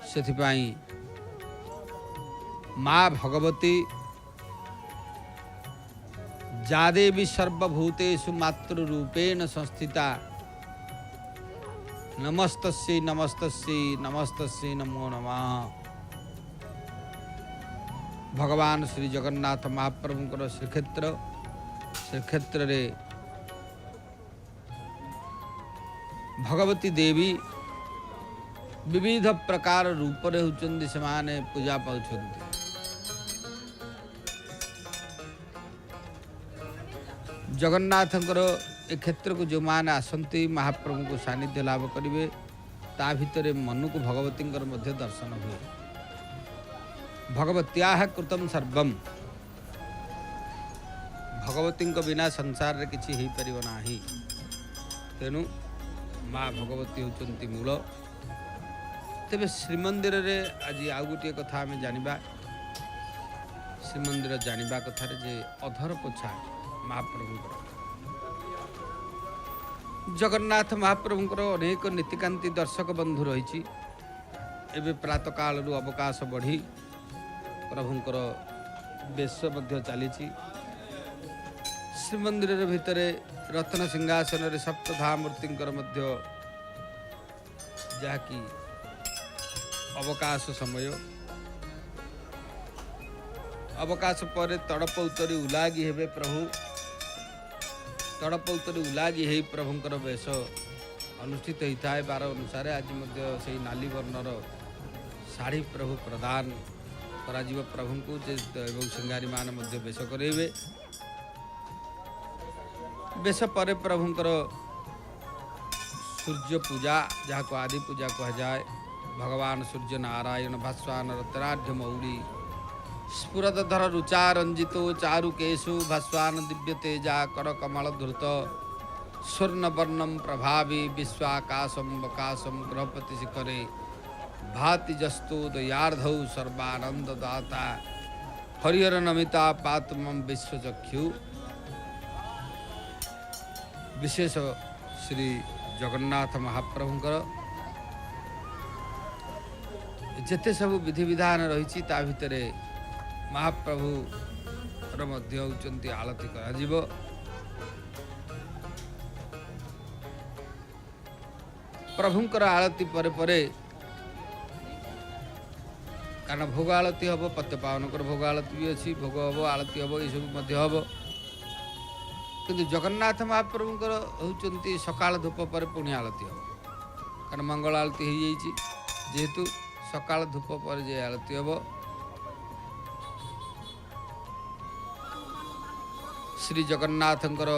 सेथिपाई माँ भगवती जादेवी सर्वभूतेषु मातृ रूपेण संस्थिता, नमस्तस्यै नमस्तस्यै नमस्तस्यै नमो नमः। भगवान श्री जगन्नाथ महाप्रभुंकर श्रीक्षेत्र रे भगवती देवी विविध प्रकार रूप रे होचंदी, सेमाने पूजा पाउछंती। जगन्नाथंकर ए क्षेत्र को जो माने आसंती महाप्रभु को सानिध्य लाभ करिवे, ता भितरे मनु को भगवतींकर मध्य दर्शन हुए। भगवत्याः कृतम सर्वम, भगवती को बिना संसार रे किछि हेई परिबो नाही। तेनु माँ भगवती होचंती मूल। तेबे श्रीमंदिर रे आज आउ गोटे कथा आमे जानिबा। श्रीमंदिर जानिबा कथा रे जे अधर पोछा महाप्रभुंकर, जगन्नाथ महाप्रभुंकर अनेक नीतिकांति दर्शक बंधु रही। एबे प्रातः काल रु अवकाश बढ़ी प्रभुंकर बेश मध्य चली। श्रीमंदिर भितरे रत्न सिंहासन रे सप्तधा मूर्तिंकर मध्य जाकी अवकाश समय, अवकाश पर तड़प उतरी उलागी हेबे प्रभु। तड़प उतरी उलागी हे प्रभुंकर बेश अनुष्ठित होता है। 12 अनुसार आज मध्य से नाली वर्णर शाढ़ी प्रभु प्रदान करा जीव प्रभु को एवं सिंगारी मान मध्य बेश करेबे। बेश पर प्रभुंकर सूर्य पूजा, जहाँ को आदि पूजा कह जाए, भगवान सूर्य नारायण भास्वान रत्नाढ्य मौली स्फुरतधर रुचा रंजितो चारुकेशु भास्वान दिव्य तेजा कर कमल धृत स्वर्ण वर्णम प्रभावी विश्वाकाशम वकाशम ग्रहपति शिखरे भाति जस्तोदयार्धौ सर्वानंद दाता हरिहर नमिता पातमम विश्वचक्षु। विशेष श्री जगन्नाथ महाप्रभुंकर जेते सब विधि विधान रही ता भितरे महाप्रभु मध्य होचंती आलती करा जीवो। प्रभुंकर आलती परे परे कारण भोग आलती हम पत्यपावन भोग आलती भी अच्छी भोग हम आलती हम ये सब हम कि जगन्नाथ महाप्रभुंर होती सकाल धूप पर पुणी आलती हम कारण मंगल आलती हो जाइए जेहेतु सकाल धूप पर जे आलती हम श्री जगन्नाथंकर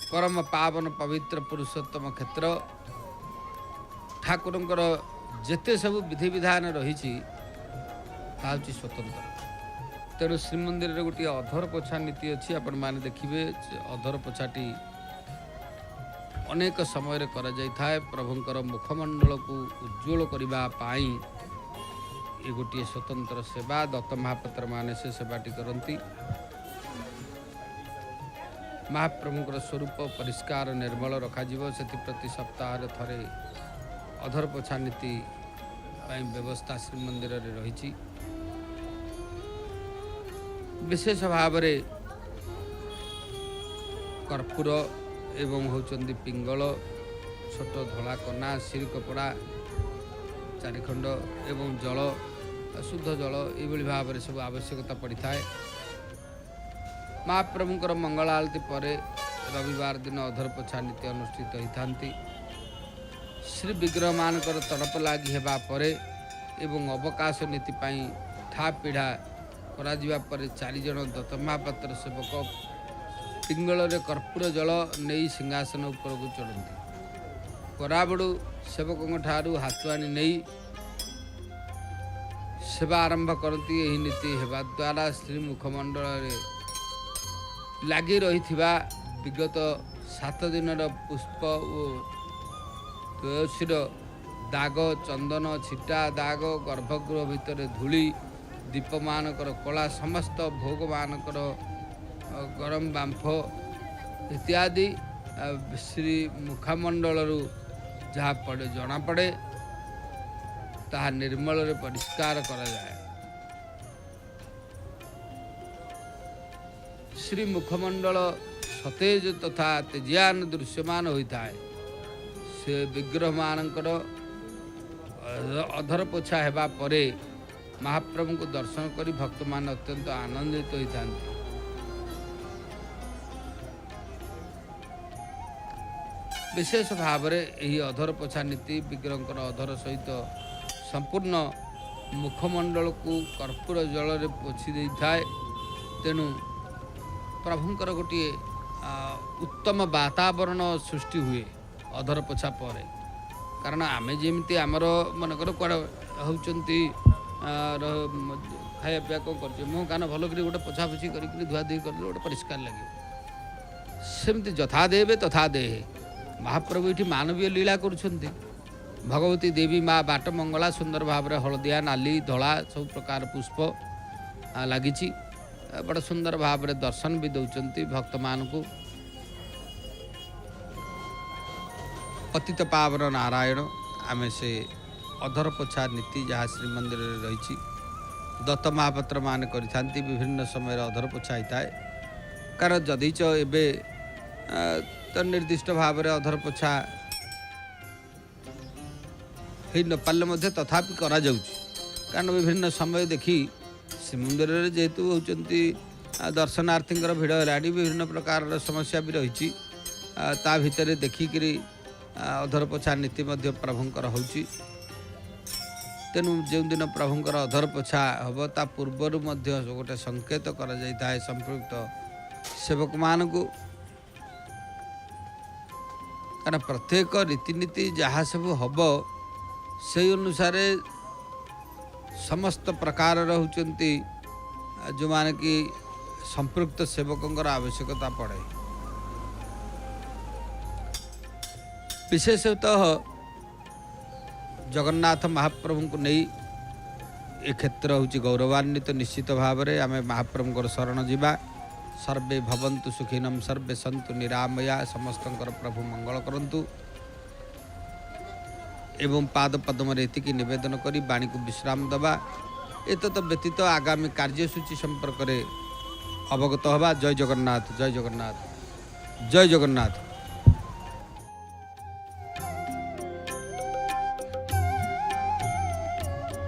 परम पावन पवित्र पुरुषोत्तम क्षेत्र ठाकुरंकर जेते सब विधि विधान रही स्वतंत्र तेणु श्रीमंदिर रे गोटे अधर पोछा नीति अच्छी आपण माने देखिए अधर पोछाटी अनेक समय करा जाय थाए प्रभुंकर मुखमंडल को उज्ज्वल करने ये गोटे स्वतंत्र सेवा दत्त महापात्र माने से सेवाटी करती महाप्रभुंकर स्वरूप परिष्कार निर्मल रखाजिव से प्रति सप्ताह थरे अधर पोछा नीति व्यवस्था श्रीमंदिर रे रही विशेष भाव में कर्पूर एवं होचंदी पिंगल छोट धला कना सिर कपड़ा चारिखंड एवं जल शुद्ध जल ये भाव में सब आवश्यकता पड़ी थाए महाप्रभुंकर मंगल आलती पर रविवार दिन अधर पोछा नीति अनुष्ठित होती श्री विग्रह मानकर तड़प लगी हेबा परे एवं अवकाश नीति ठा पीढ़ा करा पर 4 जन दत्त महापात्र सेवक पिंगल रे कर्पूर जल नहीं सिंहासन उपर को चढ़ती कराबड़ू सेवकों ठारू हाथुआनी नहीं सेवा आरंभ करती यही नीति हेबा द्वारा श्री मुखमंडल लगी रही विगत 7 दिन पुष्प और तुलसीर दाग चंदन छिटा दाग गर्भगृह भितर धूली दीप मानकर कला समस्त भोग मानकर गरम बांफ इत्यादि श्री मुखमंडल जहाँ पड़े जना पड़े ताहा निर्मल रे परिष्कार करा जाए श्री मुखमंडल सतेज तथा तेजियान दृश्यमान होता है से विग्रह मानकर अधर पोछा हेबा परे महाप्रभु को दर्शन करी भक्त मान अत्यंत आनंदित होता विशेष भाव में यही अधर पोछा नीति विग्रह अधर सहित संपूर्ण मुखमंडल को कर्पूर जल रे पोछि दै थाए तेणु प्रभुंकर गोटे उत्तम वातावरण सृष्टि हुए अधर पोछा पर कारण आमे जेमती आमर मनकर कड़े होती खाया पीया कौन कर मुँह कान भल कर गोटे पोछा पोछी कर धुआ धुई कर गोटे परिष्कार लगे सेमती यथा देवे तथा देहे महाप्रभु ये मानवीय लीला करुछंती भगवती देवी माँ बाट मंगला सुंदर भाव में हलदिया नाली धला सब प्रकार पुष्प लगी बड़ा सुंदर भाव में दर्शन भी दौरान भक्त मान को पतित पावन नारायण आमे से अधर पोछा नीति जहाँ श्रीमंदिर रही दत्त महापात्र मान करि विभिन्न समय अधर पोछा होता है कारण जदिच एबे तो निर्दिष्ट भाव में अधर पोछा हो न पारे तथापि करा जाउछि कारण विभिन्न समय देखी श्रीमंदिर जेहेतु होती दर्शनार्थी भिड़ है विभिन्न प्रकार समस्या भी रही ता भितर देखिकी अधर पोछा नीति प्रभुंकर होची तेणु जो दिन प्रभुंकर अधर पोछा हम ता पूर्वर गोटे संकेत कर संपृक्त सेवक मान को कारण प्रत्येक रीतिनीति जहाँ सब हम से अनुसार समस्त प्रकार होती जो माने कि संपृक्त सेवकों आवश्यकता पड़े विशेषतः जगन्नाथ महाप्रभु को नहीं ए क्षेत्र हूँ गौरवान्वित निश्चित भाव में आम महाप्रभु शरण जीवा सर्वे भवन्तु सुखिनम सर्वे सन्तु निरामया समस्त प्रभु मंगल करंतु एवं पाद पद्म एतिकी निवेदन करी वाणी को विश्राम दबा एतत् व्यतीत आगामी कार्यसूची संपर्क में अवगत हवा। जय जगन्नाथ जय जगन्नाथ जय जगन्नाथ।